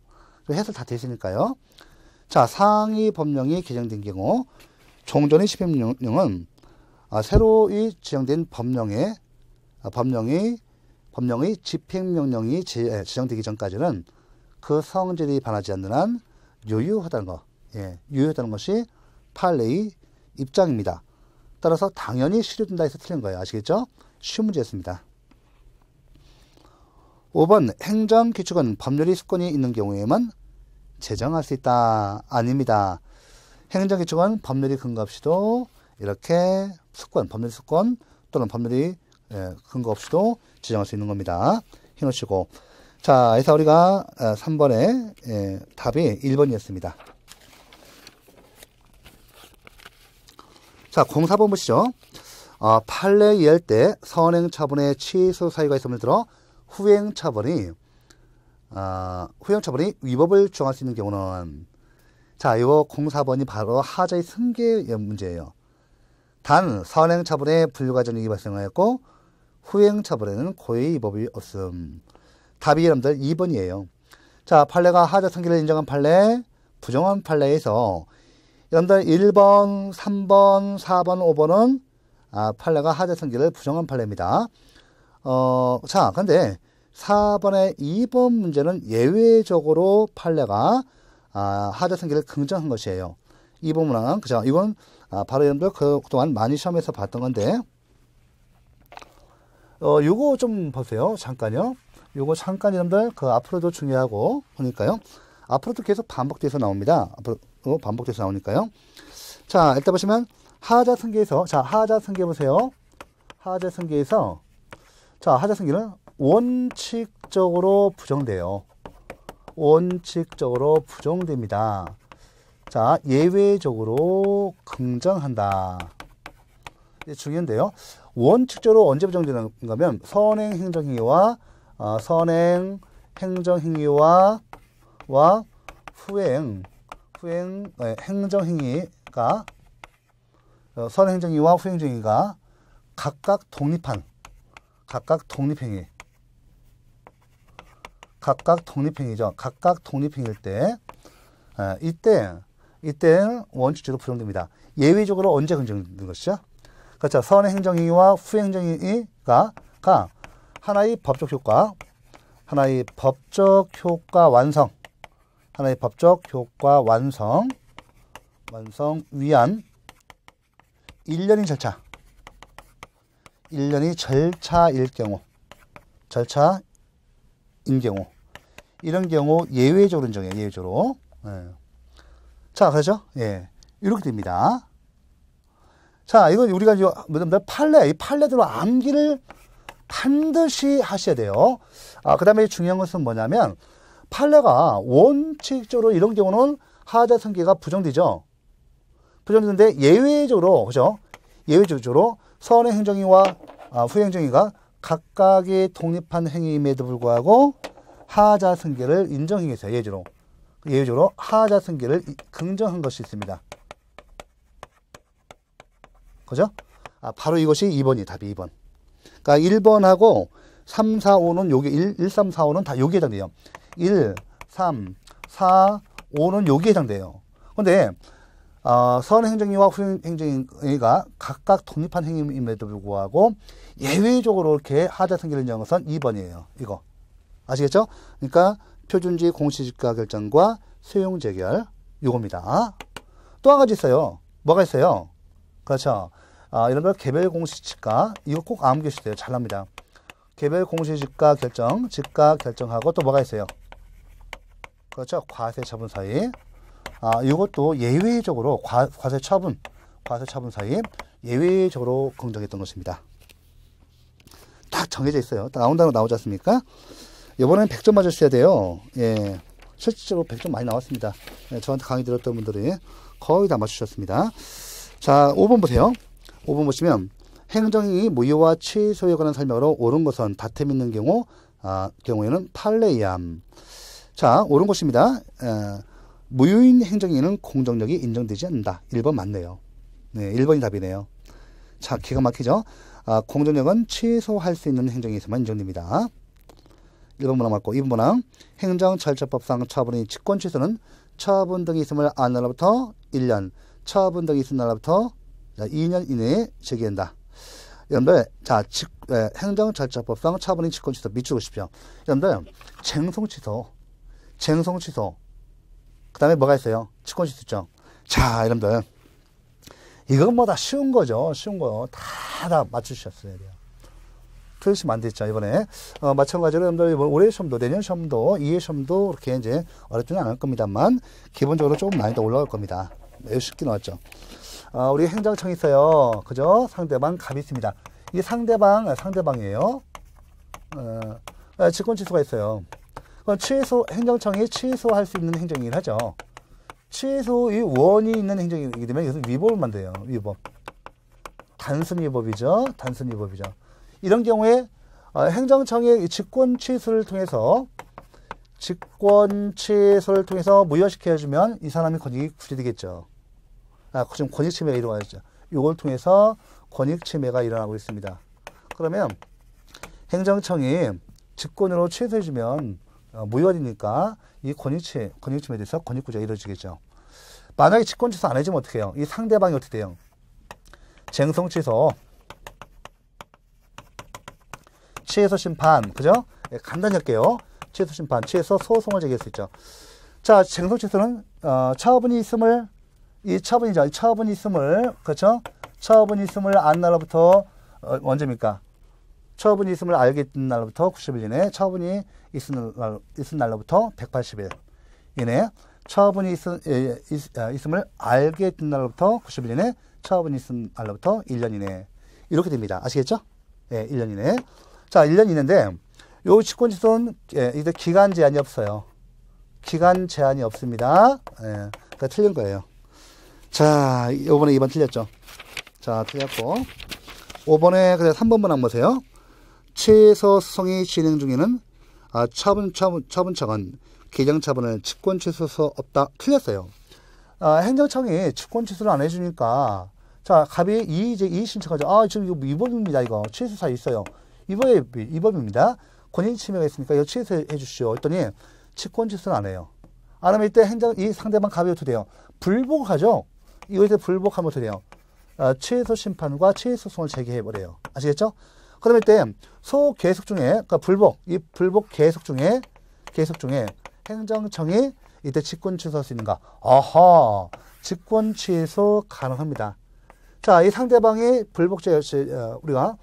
해설 다 되시니까요. 자, 상위 법령이 개정된 경우 종전의 집행명령은 새로이 지정된 법령의 집행명령이 제정되기 전까지는 그 성질이 변하지 않는 한 유효하다는 것, 유효하다는 것이 판례의 입장입니다. 따라서 당연히 실효된다 해서 틀린 거예요. 아시겠죠? 쉬운 문제였습니다. 5번 행정규칙은 법률의 수권이 있는 경우에만 제정할 수 있다. 아닙니다. 행정규칙은 법률의 근거 없이도 이렇게 법률 수권 또는 법률의 근거 없이도 제정할 수 있는 겁니다. 해놓으시고. 자, 그래서 우리가 3번의 답이 1번이었습니다. 자, 04번 보시죠. 판례 이해할 때 선행처분의 취소 사유가 있음을 들어 후행처분이 위법을 주장할 수 있는 경우는, 자, 이거 04번이 바로 하자의 승계 문제예요. 단 선행처분에 불가전익이 발생하였고 후행처분에는 고의 위법이 없음. 답이 여러분들 2번이에요. 자, 판례가 하자 승계를 인정한 판례, 부정한 판례에서 여러분들 1번, 3번, 4번, 5번은 판례가 하자 승계를 부정한 판례입니다. 자, 근데 4번의 2번 문제는 예외적으로 판례가 하자 승계를 긍정한 것이에요. 2번 문항, 그죠? 이건 바로 여러분들 그동안 많이 시험에서 봤던 건데, 요거 좀 보세요. 잠깐요. 요거 잠깐 여러분들 앞으로도 중요하고 보니까요. 앞으로도 계속 반복돼서 나옵니다. 앞으로 반복돼서 나오니까요. 자, 일단 보시면 하자 승계에서, 자, 하자 승계 보세요. 하자 승계에서, 자, 하자 승계는 원칙적으로 부정돼요. 원칙적으로 부정됩니다. 자, 예외적으로 긍정한다. 이게 중요한데요. 원칙적으로 언제 부정되는가 하면 선행 행정행위와 후행 행정행위가 선행 행정행위와 후행 행정행위가 각각 독립행위 각각 독립행위죠. 각각 독립행위일 때 이때는 원칙적으로 부정됩니다. 예외적으로 언제 긍정되는 것이죠? 그렇죠. 선행 행정행위와 후행 행정행위가 하나의 법적 효과 완성 위한 일련의 절차인 경우 이런 경우 예외적으로 인정해요. 예외적으로. 자, 그렇죠? 예. 이렇게 됩니다. 자, 이건 우리가 이제 이 판례대로 암기를 반드시 하셔야 돼요. 그 다음에 중요한 것은 뭐냐면, 판례가 원칙적으로 이런 경우는 하자 성계가 부정되죠. 부정되는데 예외적으로, 그죠? 예외적으로 선행 행정행위와 후행 행정행위가 각각의 독립한 행위임에도 불구하고 하자 성계를 인정해서 예외적으로 하자 성계를 긍정한 것이 있습니다. 그죠? 바로 이것이 2번이 답이 2번. 그러니까 1번하고 3, 4, 5는 요게 1, 3, 4, 5는 다 여기에 해당돼요. 1, 3, 4, 5는 여기에 해당돼요. 근데 선행행정행위와 후행행정행위가 각각 독립한 행위임에도 불구하고 예외적으로 이렇게 하자 성계를 인정한 것은 2번이에요. 이거. 아시겠죠? 그러니까 표준지 공시지가 결정과 소용 재결 요겁니다. 또 한 가지 있어요. 뭐가 있어요? 그렇죠. 이런 걸 개별 공시지가 이거 꼭 암기하셔야 잘 납니다. 개별 공시지가 결정하고 또 뭐가 있어요? 그렇죠. 과세 처분 사이. 이것도 예외적으로 과세 처분 사이 예외적으로 긍정했던 것입니다. 딱 정해져 있어요. 딱 나온다고 나오지 않습니까? 이번에는 100점 맞으셔야 돼요. 예. 실질적으로 100점 많이 나왔습니다. 예, 저한테 강의 들었던 분들이 거의 다 맞추셨습니다. 자, 5번 보세요. 5번 보시면 행정행위 무효와 취소에 관한 설명으로 옳은 것은 다툼 있는 경우에는 판례이함. 자, 옳은 것입니다. 무효인 행정행위는 공정력이 인정되지 않는다. 1번 맞네요. 네, 1번이 답이네요. 자, 기가 막히죠? 공정력은 취소할 수 있는 행정에서만 인정됩니다. 1번 문항 맞고 2번 문항 행정절차법상 처분의 직권 취소는 처분 등이 있음을 안 날로부터 1년, 처분 등이 있은 날로부터 2년 이내에 제기한다. 여러분들, 자, 행정절차법상 처분의 직권 취소 밑줄 그으십시오. 여러분들, 쟁송 취소. 그 다음에 뭐가 있어요? 직권 취소 있죠. 자, 여러분들, 이건 뭐 다 쉬운 거죠. 쉬운 거 다 맞추셨어야 돼요. 틀리시면 안 되죠, 이번에. 마찬가지로 여러분들, 올해 시험도, 내년 시험도, 2회 시험도 그렇게 이제 어렵지는 않을 겁니다만, 기본적으로 조금 난이도 올라갈 겁니다. 매우 쉽게 나왔죠. 우리 행정청이 있어요. 그죠? 상대방 갑이 있습니다. 이게 상대방이에요. 직권 취소가 있어요. 그럼 행정청이 취소할 수 있는 행정행위를 하죠. 취소의 원이 있는 행정행위이기 때문에 여기서 위법을 만들어요. 위법. 단순 위법이죠. 이런 경우에 행정청의 직권 취소를 통해서 무효시켜주면 이 사람이 권익이 구제되겠죠. 지금 권익 침해가 일어나고 있죠. 이걸 통해서 권익 침해가 일어나고 있습니다. 그러면 행정청이 직권으로 취소해주면 무효되니까 이 권익 침해에 대해서 권익 구제가 이루어지겠죠. 만약에 직권 취소 안 해주면 어떻게 해요? 이 상대방이 어떻게 돼요? 쟁송 취소. 취소 심판, 그죠? 예, 간단히 할게요. 취소 심판, 취소 소송을 제기할 수 있죠. 자, 쟁송 취소는 처분이 있음을 그렇죠? 처분이 있음을 안 날로부터 언제입니까? 처분이 있음을 알게 된 날로부터 90일 이내, 처분이 있은 날로부터 180일 이내, 처분이 있음을 알게 된 날로부터 90일 이내, 처분이 있은 날로부터 1년 이내. 이렇게 됩니다. 아시겠죠? 예, 1년 이내. 자, 1년 이내인데, 요 직권 취소는, 이제 기간 제한이 없어요. 기간 제한이 없습니다. 예, 그러니까 틀린 거예요. 자, 요번에 2번 틀렸죠. 자, 틀렸고. 5번에 그래 3번만 한번 보세요. 취소 소송이 진행 중에는 처분청은 개정 처분을 직권 취소서 없다. 틀렸어요. 행정청이 직권 취소를 안 해주니까 자, 갑이 이의 신청하죠. 지금 이거 위법입니다. 이거 취소사 있어요. 위법입니다. 권인 침해가 있으니까 이거 취소해 주시오. 했더니 직권 취소를 안 해요. 안 하면 이때 이 상대방 갑이 어떻게 돼요? 불복하죠. 이거에 불복하면 어떻게 돼요? 취소 심판과 취소 소송을 제기해 버려요. 아시겠죠? 그러면 이때 소 계속 중에 그러니까 불복 계속 중에 행정청이 이때 직권 취소할 수 있는가? 아하, 직권 취소 가능합니다. 자, 이 상대방이 우리가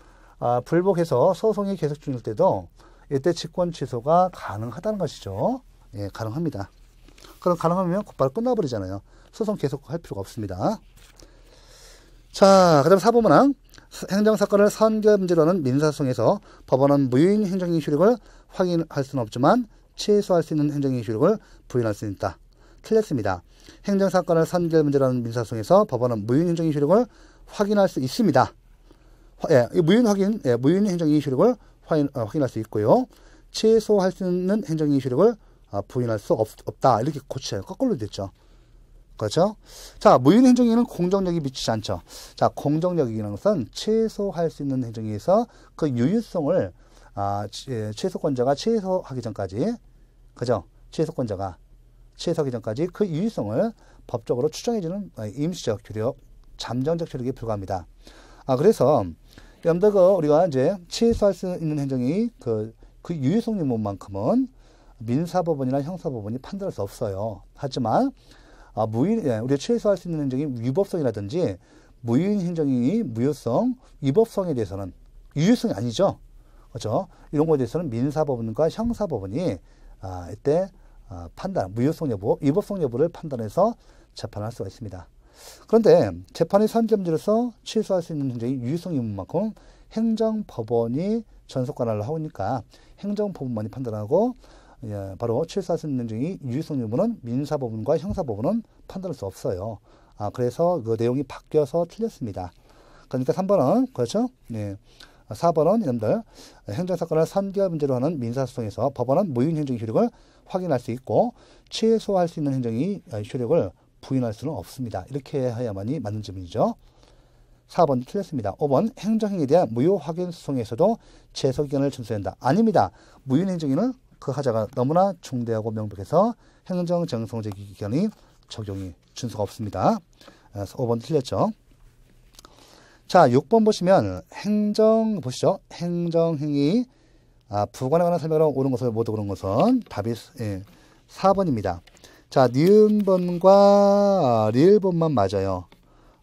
불복해서 소송이 계속 중일 때도 이때 직권 취소가 가능하다는 것이죠. 예, 가능합니다. 그럼 가능하면 곧바로 끝나버리잖아요. 소송 계속 할 필요가 없습니다. 자, 그 다음 4번 문항. 행정사건을 선결 문제로 하는 민사소송에서 법원은 무효인 행정의 효력을 확인할 수는 없지만 취소할 수 있는 행정의 효력을 부인할 수 있다. 틀렸습니다. 행정사건을 선결 문제로 하는 민사소송에서 법원은 무효인 행정의 효력을 확인할 수 있습니다. 무효인 행정의 효력을 확인할 수 있고요. 취소할 수 있는 행정의 효력을 부인할 수 없다. 이렇게 고쳐요. 거꾸로 됐죠. 그렇죠? 자, 무효인 행정에는 공정력이 미치지 않죠. 자, 공정력이라는 것은 취소할 수 있는 행정에서 그 유효성을 취소권자가 취소하기 전까지, 그죠? 취소권자가 취소하기 전까지 그 유효성을 법적으로 추정해주는 임시적 효력, 잠정적 효력에 불과합니다. 그래서 여러분들 우리가 이제 취소할 수 있는 행정이 그 유효성 유무만큼은 민사법원이나 형사법원이 판단할 수 없어요. 하지만 우리가 취소할 수 있는 행정이 위법성이라든지 무효인 행정이 무효성, 위법성에 대해서는 유효성이 아니죠. 그렇죠? 이런 거에 대해서는 민사법원과 형사법원이 이때 판단, 무효성 여부, 위법성 여부를 판단해서 재판할 수가 있습니다. 그런데 재판의 선점지로서 취소할 수 있는 행정이 유효성 유무만큼 행정법원이 전속 관할을 하고 있으니까 행정법원만이 판단하고 바로 취소할 수 있는 행정이 유효성 여부는 민사법원과 형사법원은 판단할 수 없어요. 그래서 그 내용이 바뀌어서 틀렸습니다. 그러니까 3번은 그렇죠? 네. 4번은 여러분들 행정사건을 선결 문제로 하는 민사소송에서 법원은 무효인 행정의 효력을 확인할 수 있고 취소할 수 있는 행정의 효력을 부인할 수는 없습니다. 이렇게 해야만이 맞는 점이죠. 4번 틀렸습니다. 5번 행정행위에 대한 무효 확인 소송에서도 제소기간을 준수한다. 아닙니다. 무효인 행정에는 그 하자가 너무나 중대하고 명백해서 행정정성제기 기간이 적용이 준수가 없습니다. 5번 틀렸죠. 자, 6번 보시면 보시죠. 행정행위 부관에 관한 설명으로 옳은 것을 모두 옳은 것은 답이 4번입니다. 자, 니은번과 리을번만 맞아요.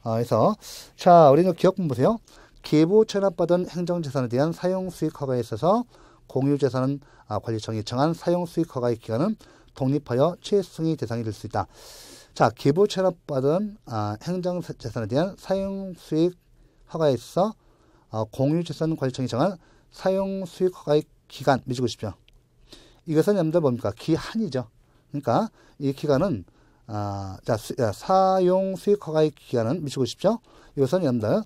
그래서 자, 우리는 기억본 보세요. 기부 체납받은 행정재산에 대한 사용수익 허가에 있어서 공유재산 관리청이 정한 사용수익 허가의 기간은 독립하여 취소승의 대상이 될 수 있다. 자, 기부 체납받은 행정재산에 대한 사용수익 허가에 있어서 공유재산 관리청이 정한 사용수익 허가의 기간 미치고 싶죠. 이것은 여러분들 뭡니까? 기한이죠. 그러니까 이 기간은 사용수익 허가의 기간은 미치고 싶죠. 이것은 여러분들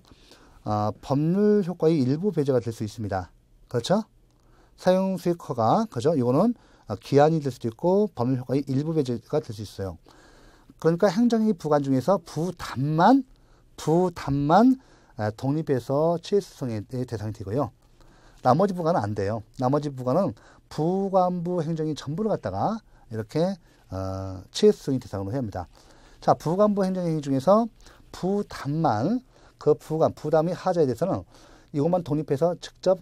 법률 효과의 일부 배제가 될 수 있습니다. 그렇죠? 사용수익 허가, 그죠? 이거는 기한이 될 수도 있고 법률 효과의 일부 배제가 될 수 있어요. 그러니까 행정행위 부관 중에서 부담만 독립해서 취소성의 대상이 되고요. 나머지 부관은 안 돼요. 나머지 부관은 부관부 행정이 전부를 갖다가 이렇게 취소성의 대상으로 해야 합니다. 자, 부관부 행정행위 중에서 부담만 부담이 하자에 대해서는 이것만 독립해서 직접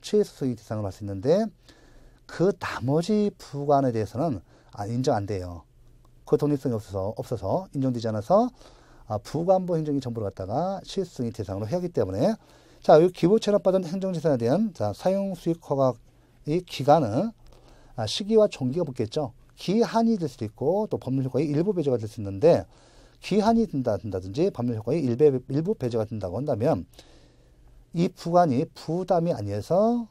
취소성의 대상으로 할 수 있는데 그 나머지 부관에 대해서는 인정 안 돼요. 그 독립성이 없어서 인정되지 않아서 부관부 행정이 전부를 갖다가 취소성의 대상으로 해야 하기 때문에 자, 이 기부 체납받은 행정재산에 대한 사용수익 허가의 기간은 시기와 종기가 붙겠죠. 기한이 될 수도 있고 또 법률 효과의 일부 배제가 될 수 있는데 기한이 든다든지 법률 효과의 일부 배제가 된다고 한다면 이 부관이 부담이 아니어서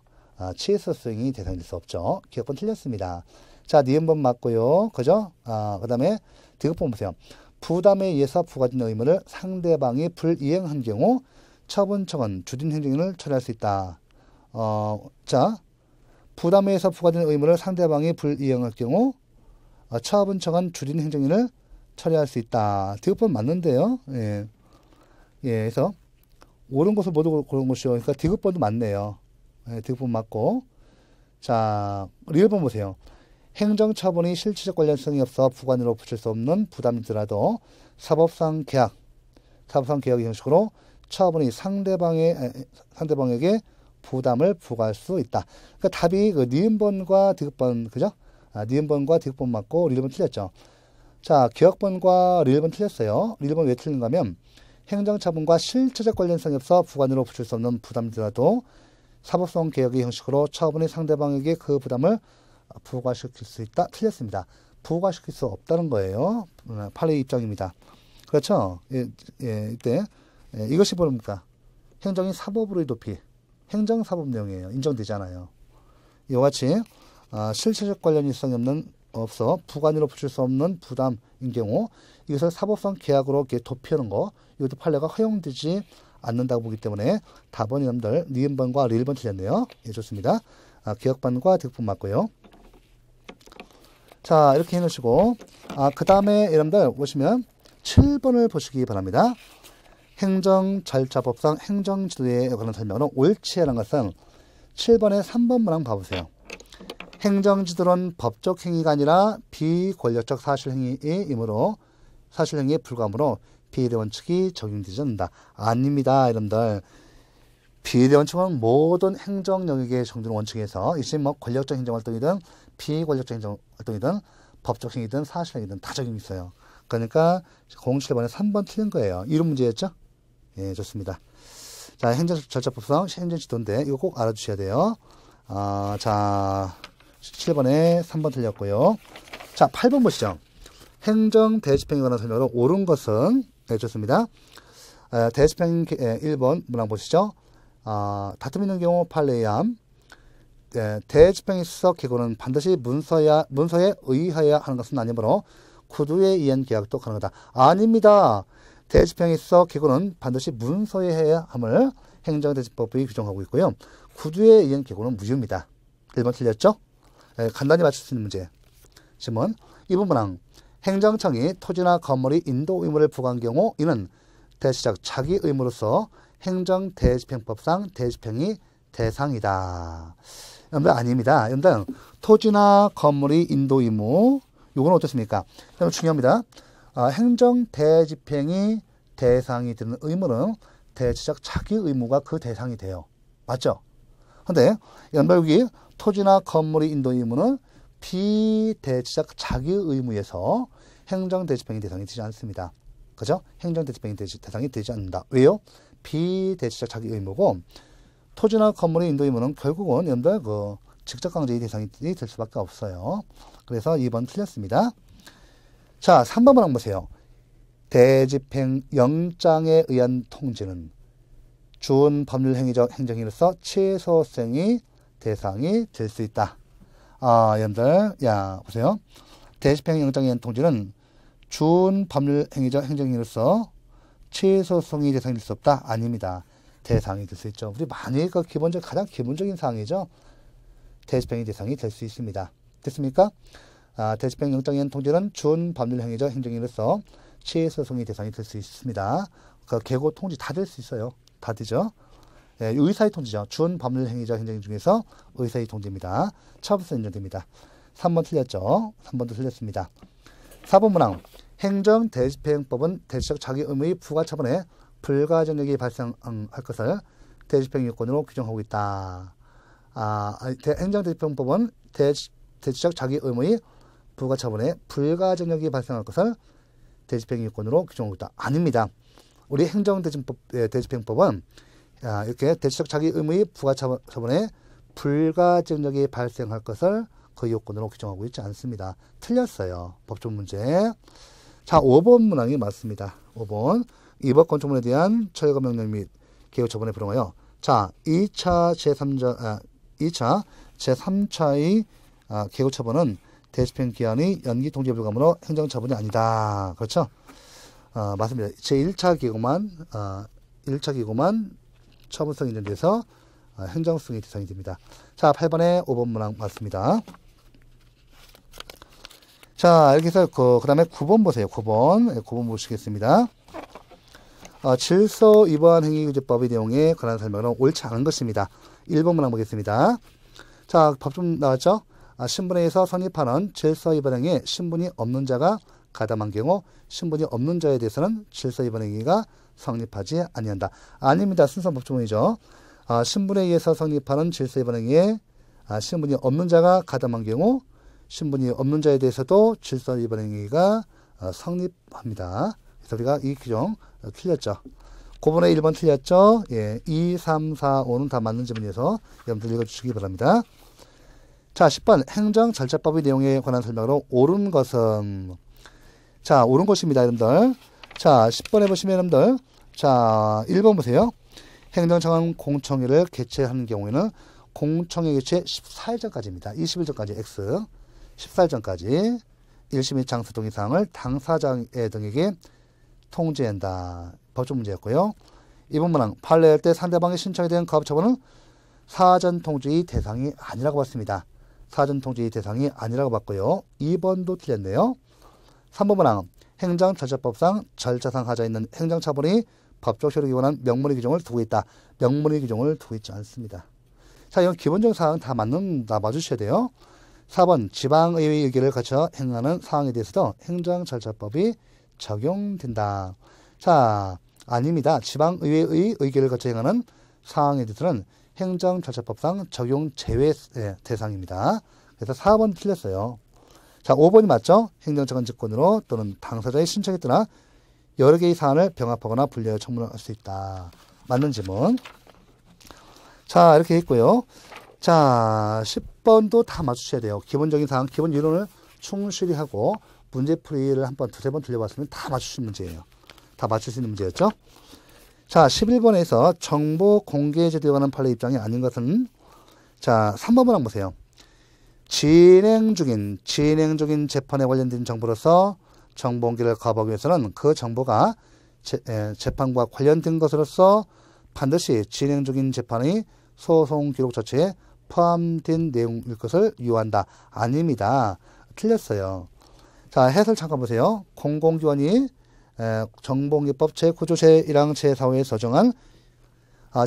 취소성이 대상이 될 수 없죠. 기억은 틀렸습니다. 자, 니은번 맞고요. 그죠? 그 다음에 디귿번 보세요. 부담에 의해서 부과된 의무를 상대방이 불이행한 경우 처분청은 주된 행정인을 처리할 수 있다. 자, 부담에 의해서 부과된 의무를 상대방이 불이행할 경우 처분청은 주된 행정인을 처리할 수 있다. 디귿번 맞는데요. 예. 예, 그래서 옳은 것을 모두 고른 것이요. 그러니까 디귿번도 맞네요. 예, 디귿번 맞고. 자, 리을번 보세요. 행정처분이 실질적 관련성이 없어 부관으로 붙일 수 없는 부담이더라도 사법상 계약 형식으로 처분이 상대방에게 부담을 부과할 수 있다. 그러니까 답이 그 니은번과 디귿번, 그죠? 니은번과 디귿번 맞고 리을번 틀렸죠. 자, 기억번과 리을번 틀렸어요. 리을번 왜 틀린가 하면 행정처분과 실체적 관련성이 없어 부관으로 붙일 수 없는 부담이더라도 사법성 개혁의 형식으로 처분이 상대방에게 그 부담을 부과시킬 수 있다. 틀렸습니다. 부과시킬 수 없다는 거예요. 8의 입장입니다. 그렇죠? 이때 이것이 뭡니까? 행정이 사법으로의 도피. 행정사법 내용이에요. 인정되잖아요. 이와 같이 실체적 관련성이 없어 부관으로 붙일 수 없는 부담인 경우 이것을 사법성 계약으로 이렇게 도피하는 거 이것도 판례가 허용되지 않는다고 보기 때문에 답은 여러분들 니은번과 리을번 틀렸네요. 예, 좋습니다. 기억반과 디귿번 맞고요. 자, 이렇게 해놓으시고 그 다음에 여러분들 보시면 7번을 보시기 바랍니다. 행정절차법상 행정지도에 관한 설명으로 옳지라는 것은 7번의 3번 문항 봐보세요. 행정지도는 법적 행위가 아니라 비권력적 사실행위이므로 사실행위에 불과하므로 비례 원칙이 적용되지 않는다. 아닙니다, 여러분들. 비례 원칙은 모든 행정 영역에 적용되는 원칙에서 이것이 뭐 권력적 행정활동이든 비권력적 행정활동이든 법적 행위든 사실행위든 다 적용이 있어요. 그러니까 07번에 3번 틀린 거예요. 이런 문제였죠? 예, 좋습니다. 자, 행정절차법상 행정지도인데 이거 꼭 알아두셔야 돼요. 자, 7번에 3번 틀렸고요. 자, 8번 보시죠. 행정대집행에 관한 설명으로 옳은 것은 네, 좋습니다. 대집행 1번 문항 보시죠. 다툼 있는 경우 판례에 의함 대집행에 있어서 계고는 반드시 문서에 의하여야 하는 것은 아니므로 구두에 의한 계약도 가능하다. 아닙니다. 대집행에 있어 계고는 반드시 문서에 해야 함을 행정대집법이 규정하고 있고요. 구두에 의한 계고는 무효입니다. 1번 틀렸죠? 간단히 맞출 수 있는 문제. 질문 2번 문항 행정청이 토지나 건물이 인도 의무를 부과한 경우 이는 대시적 자기 의무로서 행정대집행법상 대집행이 대상이다. 여러분들 아닙니다. 여러분들 토지나 건물이 인도 의무 이건 어떻습니까? 여러분 중요합니다. 행정대집행이 대상이 되는 의무는 대시적 자기 의무가 그 대상이 돼요. 맞죠? 근데 여러분들 여기 토지나 건물이 인도 의무는 비대지적 자기 의무에서 행정대집행이 대상이 되지 않습니다. 그죠? 행정대집행이 대상이 되지 않는다. 왜요? 비대지적 자기 의무고 토지나 건물의 인도 의무는 결국은 여러분들 그 직접강제의 대상이 될 수밖에 없어요. 그래서 2번 틀렸습니다. 자, 3번 문항 보세요. 대집행 영장에 의한 통지는 준 법률 행정으로서 최소성이 대상이 될 수 있다. 여러분들, 보세요. 대집행 영장에 의한 통지는 준 법률 행정으로서 최소성이 대상이 될 수 없다. 아닙니다. 대상이 될 수 있죠. 우리 많이 가장 기본적인 사항이죠. 대집행의 대상이 될 수 있습니다. 됐습니까? 대집행 영장에 의한 통지는 준 법률 행정으로서 최소성이 대상이 될 수 있습니다. 그 계고 통지 다 될 수 있어요. 다 되죠. 예, 의사의 통지죠. 준 법률 행정 중에서 의사의 통지입니다. 처분서 인정됩니다. 3번 틀렸죠. 3번도 틀렸습니다. 4번 문항 행정대집행법은 대지적 자기 의무의 부과 처분에 불가정력이 발생할 것을 대집행 요건으로 규정하고 있다. 행정대집행법은 대지적 자기 의무의 부과 처분에 불가정력이 발생할 것을 대집행 요건으로 규정하고 있다. 아닙니다. 우리 행정대집행법은 이렇게 대지적 자기 의무의 부과 처분에 불가정력이 발생할 것을 그 요건으로 규정하고 있지 않습니다. 틀렸어요. 법조 문제. 자, 5번 문항이 맞습니다. 5번. 입법 건축물에 대한 처리가 명령 및 개요 처분에 불응하여 자, 2차 제3차의 개요 처분은 대집행 기한의 연기 통지 불가문으로 행정처분이 아니다. 그렇죠? 맞습니다. 제1차 기고만 처분성이 인정돼서 행정수행의 대상이 됩니다. 자, 8번에 5번 문항 맞습니다. 자, 이렇게 해서 그 다음에 9번 보세요. 9번 보시겠습니다. 질서 위반 행위규제법의 내용에 관한 설명은 옳지 않은 것입니다. 1번 문항 보겠습니다. 자, 법 좀 나왔죠? 신분에 의해서 성립하는 질서 위반 행위에 신분이 없는 자가 가담한 경우 신분이 없는 자에 대해서는 질서 위반 행위가 성립하지 아니한다. 아닙니다. 순서 법조문이죠. 신분에 의해서 성립하는 질서 위반 행위에 신분이 없는 자가 가담한 경우 신분이 없는 자에 대해서도 질서 위반 행위가 성립합니다. 그래서 우리가 이 규정 틀렸죠. 9번에 1번 틀렸죠. 예, 2, 3, 4, 5는 다 맞는 지문이어서 여러분들 읽어주시기 바랍니다. 자, 10번 행정절차법의 내용에 관한 설명으로 옳은 것은, 자, 옳은 것입니다, 여러분들. 자, 10번에 보시면 여러분들, 자, 1번 보세요. 행정청은 공청회를 개최하는 경우에는 공청회 개최 14일 전까지입니다. 20일 전까지 X, 14일 전까지 1심 및 장소 동의 사항을 당사자 등에게 통지한다. 법조 문제였고요. 2번 문항, 판례할 때 상대방의 신청에 대한 가업처분은 사전 통지의 대상이 아니라고 봤습니다. 사전 통지의 대상이 아니라고 봤고요. 2번도 틀렸네요. 3번 문항, 행정절차법상 절차상 하자 있는 행정처분이 법적 효력에 관한 명문의 규정을 두고 있다. 명문의 규정을 두고 있지 않습니다. 자, 이건 기본적인 사항 다 맞으셔야 돼요. 4번, 지방의회의 의결을 거쳐 행하는 사항에 대해서도 행정절차법이 적용된다. 자, 아닙니다. 지방의회의 의결을 거쳐 행하는 사항에 대해서는 행정절차법상 적용 제외 대상입니다. 그래서 4번 틀렸어요. 자, 5번이 맞죠? 행정처분 직권으로 또는 당사자의 신청에 따라 여러 개의 사안을 병합하거나 분리하여 청문을 할 수 있다. 맞는 지문. 자, 이렇게 있고요. 자, 10번도 다 맞추셔야 돼요. 기본적인 사항, 기본 이론을 충실히 하고 문제풀이를 한번 두세 번 들려봤으면 다 맞출 수 있는 문제예요. 다 맞출 수 있는 문제였죠. 자, 11번에서 정보 공개 제도에 관한 판례 입장이 아닌 것은, 자, 3번 문항 보세요. 진행 중인 재판에 관련된 정보로서 정보 공개를 거부하기 위해서는 그 정보가 재판과 관련된 것으로서 반드시 진행 중인 재판의 소송 기록 자체에 포함된 내용일 것을 유효한다. 아닙니다. 틀렸어요. 자, 해설 잠깐 보세요. 공공기관이 정보공개법 제9조 제1항 제4호에 서정한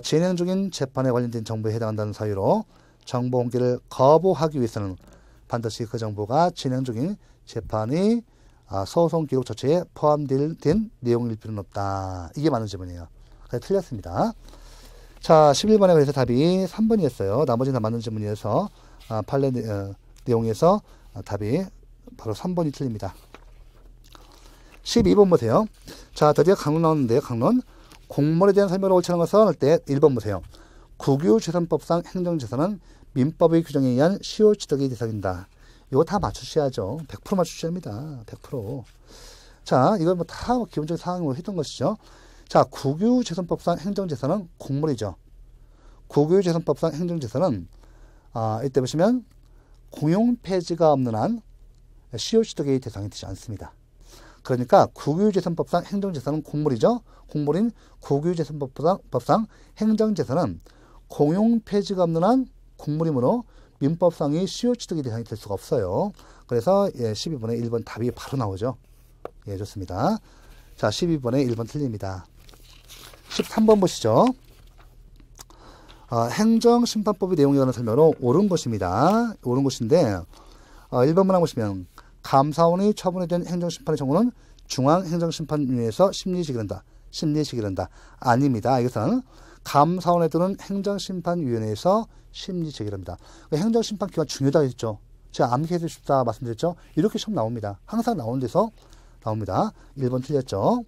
진행 중인 재판에 관련된 정보에 해당한다는 사유로 정보공개를 거부하기 위해서는 반드시 그 정보가 진행 중인 재판의 소송 기록 자체에 포함된 내용일 필요는 없다. 이게 맞는 질문이에요. 그래서 틀렸습니다. 자, 11번에 그래서 답이 3번이었어요. 나머지는 다 맞는 질문이어서 판례 내용에서 답이 바로 3번이 틀립니다. 12번 보세요. 자, 드디어 강론 나오는데요. 강론. 공무원에 대한 설명을 옳지 않은 것은 할 때 1번 보세요. 국유재산법상 행정재산은 민법의 규정에 의한 시효취득의 대상입니다. 이거 다 맞추셔야죠. 100% 맞추셔야 합니다. 100%. 자, 이건 뭐 다 기본적인 사항으로 했던 것이죠. 자, 국유재산법상 행정재산은 공물이죠. 국유재산법상 행정재산은 이때 보시면 공용폐지가 없는 한 시효취득의 대상이 되지 않습니다. 그러니까 국유재산법상 행정재산은 공물이죠. 공물인 국유재산법상 행정재산은 공용폐지가 없는 한 공물이므로 민법상의 시효취득의 대상이 될 수가 없어요. 그래서 12번에 1번 답이 바로 나오죠. 예, 좋습니다. 자, 12번에 1번 틀립니다. 13번 보시죠. 행정심판법의 내용에 관한 설명으로 옳은 것입니다. 옳은 것인데 1번 문항 보시면 감사원의 처분에 대한 행정심판의 청구는 중앙행정심판위원회에서 심리시기른다. 아닙니다. 이것은 감사원에 두는 행정심판위원회에서 심리제기랍니다. 행정심판기관 중요하다 했죠. 제가 암기해서 싶다 말씀드렸죠. 이렇게 시험 나옵니다. 항상 나오는 데서 나옵니다. 1번 틀렸죠.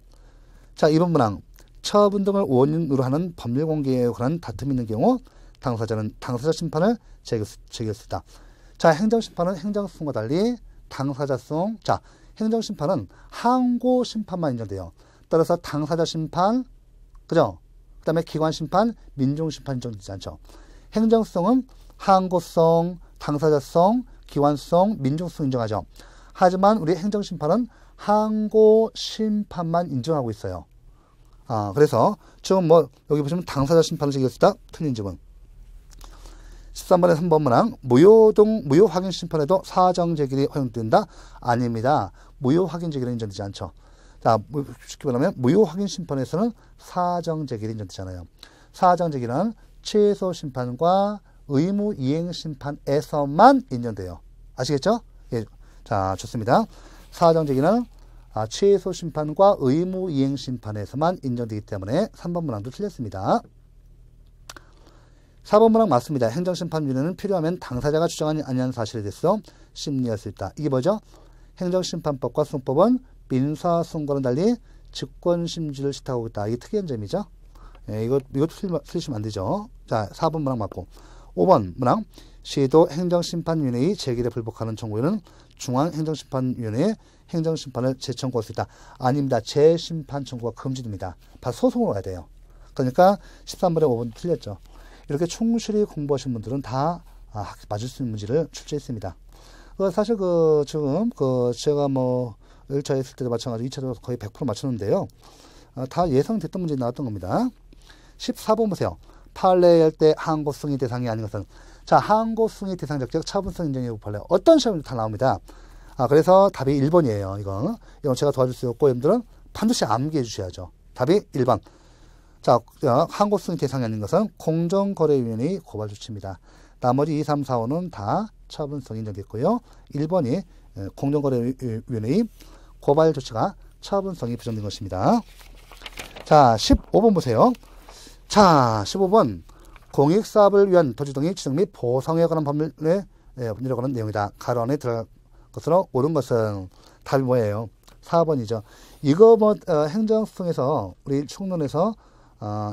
자, 2번 문항. 처분 등을 원인으로 하는 법률공개에 관한 다툼이 있는 경우 당사자는 당사자 심판을 제기할 수 있다. 자, 행정심판은 행정소송과 달리 당사자송. 자, 행정심판은 항고심판만 인정돼요. 따라서 당사자 심판, 그죠? 그 다음에 기관심판, 민중심판 인정되지 않죠. 행정소송은 항고성, 당사자성, 기관수송, 민중수송 인정하죠. 하지만 우리 행정심판은 항고심판만 인정하고 있어요. 그래서 지금 뭐 여기 보시면 당사자 심판을 제기했다. 틀린 지문. 13번에 3번 문항 무효 확인 심판에도 사정 제기이 허용된다. 아닙니다. 무효 확인 제기는 인정되지 않죠. 자, 쉽게 말하면 무효 확인 심판에서는 사정 제기이 인정되잖아요. 사정 제기는 최소 심판과 의무 이행 심판에서만 인정돼요. 아시겠죠? 예. 자, 좋습니다. 사정 제기는 최소 심판과 의무 이행 심판에서만 인정되기 때문에 3번 문항도 틀렸습니다. 4번 문항 맞습니다. 행정심판위원회는 필요하면 당사자가 주장하지 아니한 사실에 대해서 심리할 수 있다. 이게 뭐죠? 행정심판법과 수송법은 민사소송과는 달리 직권심지를 시탁하고 있다. 이게 특이한 점이죠. 예, 이것도 틀리시면 안 되죠. 자, 4번 문항 맞고. 5번 문항 시도 행정심판위원회의 제기를 불복하는 청구에는 중앙행정심판위원회에 행정심판을 재청구할 수 있다. 아닙니다. 재심판 청구가 금지됩니다. 바로 소송으로 가야 돼요. 그러니까 13번에 5번 틀렸죠. 이렇게 충실히 공부하신 분들은 다 맞을 수 있는 문제를 출제했습니다. 사실 지금 제가 뭐 1차 했을 때도 마찬가지로 2차도 거의 100% 맞췄는데요. 다 예상됐던 문제 나왔던 겁니다. 14번 보세요. 판례할 때 항고승의 대상이 아닌 것은, 자, 항고승의 대상 적격 차분성 인정 여부 판례 어떤 시험에도 다 나옵니다. 그래서 답이 1번이에요. 이건 제가 도와줄 수 없고 여러분들은 반드시 암기해 주셔야죠. 답이 1번. 자, 항고승의 대상이 아닌 것은 공정거래위원회의 고발 조치입니다. 나머지 2, 3, 4, 5는 다 처분성이 인정됐고요. 1번이 공정거래위원회의 고발 조치가 처분성이 부정된 것입니다. 자, 15번 보세요. 자, 15번 공익사업을 위한 토지 등의 지정 및 보상에 관한 법률에 관한 내용이다. 가로 안에 들어갈 것으로 옳은 것은 답이 뭐예요? 4번이죠. 이거 뭐 행정수송에서 우리 총론에서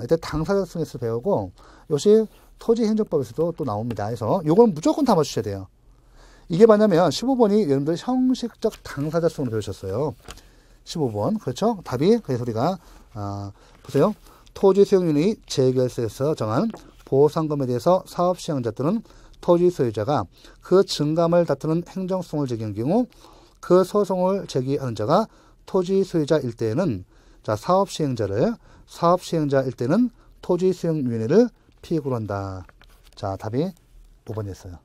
이때 당사자수송에서 배우고 요새 토지행정법에서도 또 나옵니다. 그래서 요건 무조건 다 맞추셔야 돼요. 이게 뭐냐면 15번이 여러분들 형식적 당사자수송을 배우셨어요. 15번 그렇죠? 답이 그래서 우리가 보세요. 토지수용위원회의 재결세에서 정한 보상금에 대해서 사업시행자 또는 토지소유자가 그 증감을 다투는 행정소송을 제기한 경우 그 소송을 제기하는 자가 토지소유자일 때에는 자, 사업시행자일 때는 토지수용위원회를 피고로 한다. 자, 답이 5번이었어요.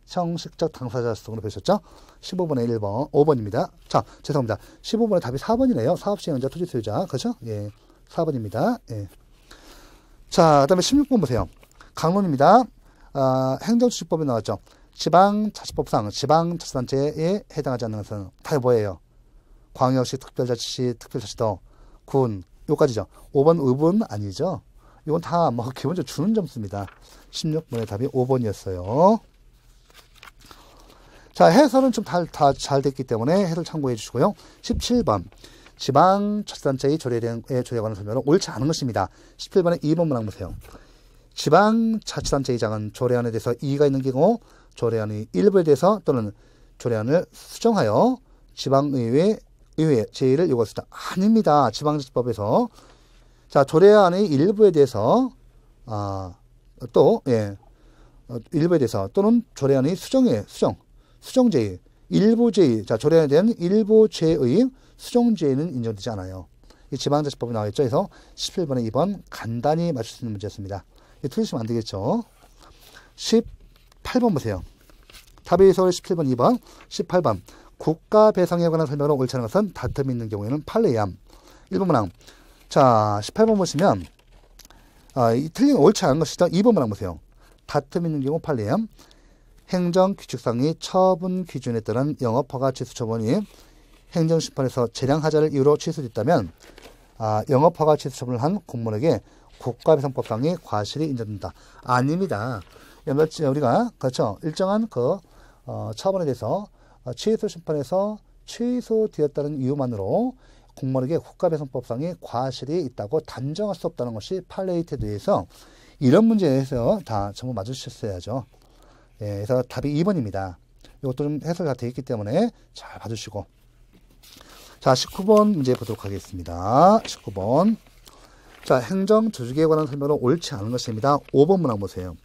형식적 당사자수송으로 배우셨죠? 15번에 1번, 5번입니다. 자, 죄송합니다. 15번에 답이 4번이네요. 사업시행자, 토지소유자. 그렇죠? 예. 4번입니다. 예. 자, 그 다음에 16번 보세요. 강론입니다. 행정주식법에 나왔죠. 지방자치법상 지방자치단체에 해당하지 않는 것은 다 뭐예요? 광역시, 특별자치시, 특별자치도, 군, 요까지죠. 5번 의분 아니죠. 이건 다 뭐 기본적으로 주는 점수입니다. 16번의 답이 5번이었어요. 자, 해설은 좀 잘 됐기 때문에 해설 참고해 주시고요. 17번. 지방자치단체의 조례에 관한 설명은 옳지 않은 것입니다. 17번에 2번 문항 보세요. 지방자치단체의장은 조례안에 대해서 이의가 있는 경우 조례안의 일부에 대해서 또는 조례안을 수정하여 지방의회 제의를 요구할 수 있다. 아닙니다. 지방자치법에서 자, 조례안의 일부에 대해서 일부에 대해서 또는 조례안의 수정 제의, 일부 제의, 자, 조례안에 대한 일부 제의 수정 제의는 인정되지 않아요. 이 지방자치법이 나와 있죠. 그래서 17번에 2번 간단히 맞출 수 있는 문제였습니다. 틀리시면 안 되겠죠. 18번 보세요. 답의 서울 17번 2번. 18번 국가 배상에 관한 설명으로 옳지 않은 것은 다툼이 있는 경우에는 판례함. 1번 문항. 자, 18번 보시면 이 틀린 옳지 않은 것이죠. 2번 문항 보세요. 다툼이 있는 경우 판례함. 행정규칙상의 처분 기준에 따른 영업허가 취소 처분이 행정심판에서 재량하자를 이유로 취소됐다면 영업허가 취소 처분을 한 공무원에게 국가배상법상의 과실이 인정된다. 아닙니다. 우리가 그렇죠. 일정한 처분에 대해서 취소 심판에서 취소되었다는 이유만으로 공무원에게 국가배상법상의 과실이 있다고 단정할 수 없다는 것이 판례의 태도에서 이런 문제에서 다 전부 맞으셨어야죠. 예, 그래서 답이 2번입니다. 이것도 좀 해설 다 되어 있기 때문에 잘 봐주시고. 자, 19번 문제 보도록 하겠습니다. 19번. 자, 행정조직에 관한 설명은 옳지 않은 것입니다. 5번 문항 보세요.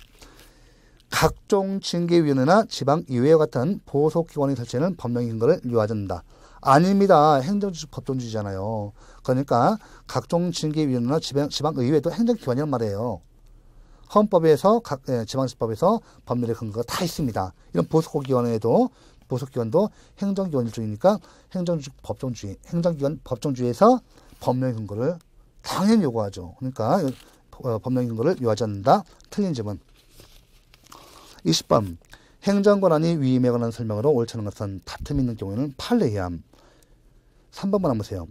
각종 징계위원회나 지방의회와 같은 보속기관의 설치는 법령의 근거를 요하지 않는다. 아닙니다. 행정주의 법정주의잖아요. 그러니까 각종 징계위원회나 지방의회도 행정기관이란 말이에요. 헌법에서 지방시법에서 법률의 근거가 다 있습니다. 이런 보속기관도 행정기관 일종이니까 행정주의 법정주의, 행정기관 법정주의에서 법령의 근거를 당연히 요구하죠. 그러니까 법령의 근거를 요하지 않는다. 틀린 질문. 20번. 행정권한이 위임에 관한 설명으로 옳지 않은 것은 다툼이 있는 경우에는 판례해야 함. 3번만 한번 보세요.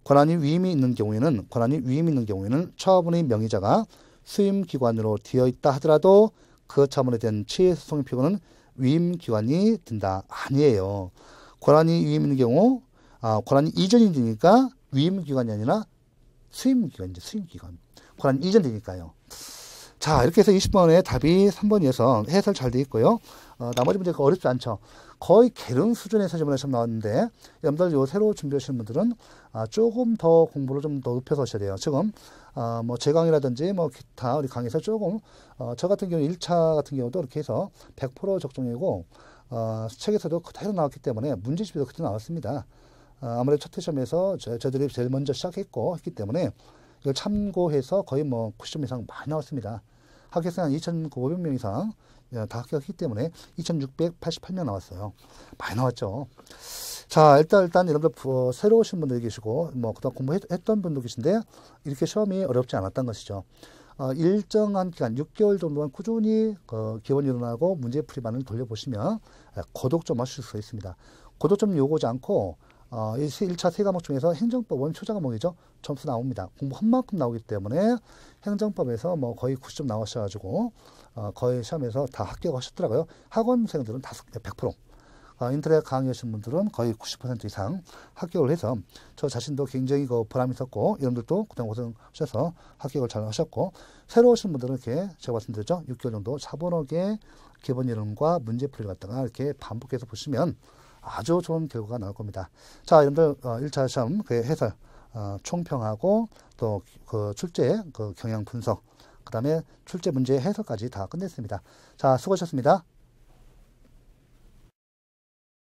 권한이 위임이 있는 경우에는 처분의 명의자가 수임기관으로 되어 있다 하더라도 그 처분에 대한 취소송의 표고는 위임기관이 든다. 아니에요. 권한이 위임 있는 경우, 권한이 이전이 되니까 위임기관이 아니라 수임기관이죠. 수임기관. 권한 이전되니까요. 자, 이렇게 해서 20번의 답이 3번이어서 해설 잘 되어 있고요. 나머지 문제가 어렵지 않죠. 거의 개론 수준에서 이번에 시험 나왔는데, 여러분들 요 새로 준비하시는 분들은 조금 더 공부를 좀 더 높여서 하셔야 돼요. 지금 뭐 제 강의라든지 뭐 기타 우리 강의에서 조금 저 같은 경우 1차 같은 경우도 이렇게 해서 100% 적중이고 책에서도 그대로 나왔기 때문에 문제집에도 그대로 나왔습니다. 아무래도 첫 시험에서 저희들이 제일 먼저 시작했고 했기 때문에 이걸 참고해서 거의 뭐 90점 이상 많이 나왔습니다. 합격생 한 2,900명 이상 다 합격했기 때문에 2,688명 나왔어요. 많이 나왔죠. 자, 일단 여러분들 새로 오신 분들 계시고 뭐 그동안 공부했던 분도 계신데 이렇게 시험이 어렵지 않았던 것이죠. 일정한 기간 6개월 정도만 꾸준히 기본 이론하고 문제풀이만을 돌려보시면 고득점 하실 수 있습니다. 고득점 요구하지 않고 1차 세 과목 중에서 행정법은 초자 과목이죠. 점수 나옵니다. 공부 한 만큼 나오기 때문에 행정법에서 뭐 거의 90점 나오셔가지고 거의 시험에서 다 합격하셨더라고요. 학원생들은 100%. 인터넷 강의하신 분들은 거의 90% 이상 합격을 해서 저 자신도 굉장히 보람이 있었고 여러분들도 그동안 고생하셔서 합격을 잘 하셨고 새로 오신 분들은 이렇게 제가 말씀드렸죠. 6개월 정도 차분하게 기본 이론과 문제풀이를 갖다가 이렇게 반복해서 보시면 아주 좋은 결과가 나올 겁니다. 자, 여러분들 1차 시험 그 해설 총평하고 또 그 출제 그 경향 분석 그 다음에 출제 문제 해설까지 다 끝냈습니다. 자, 수고하셨습니다.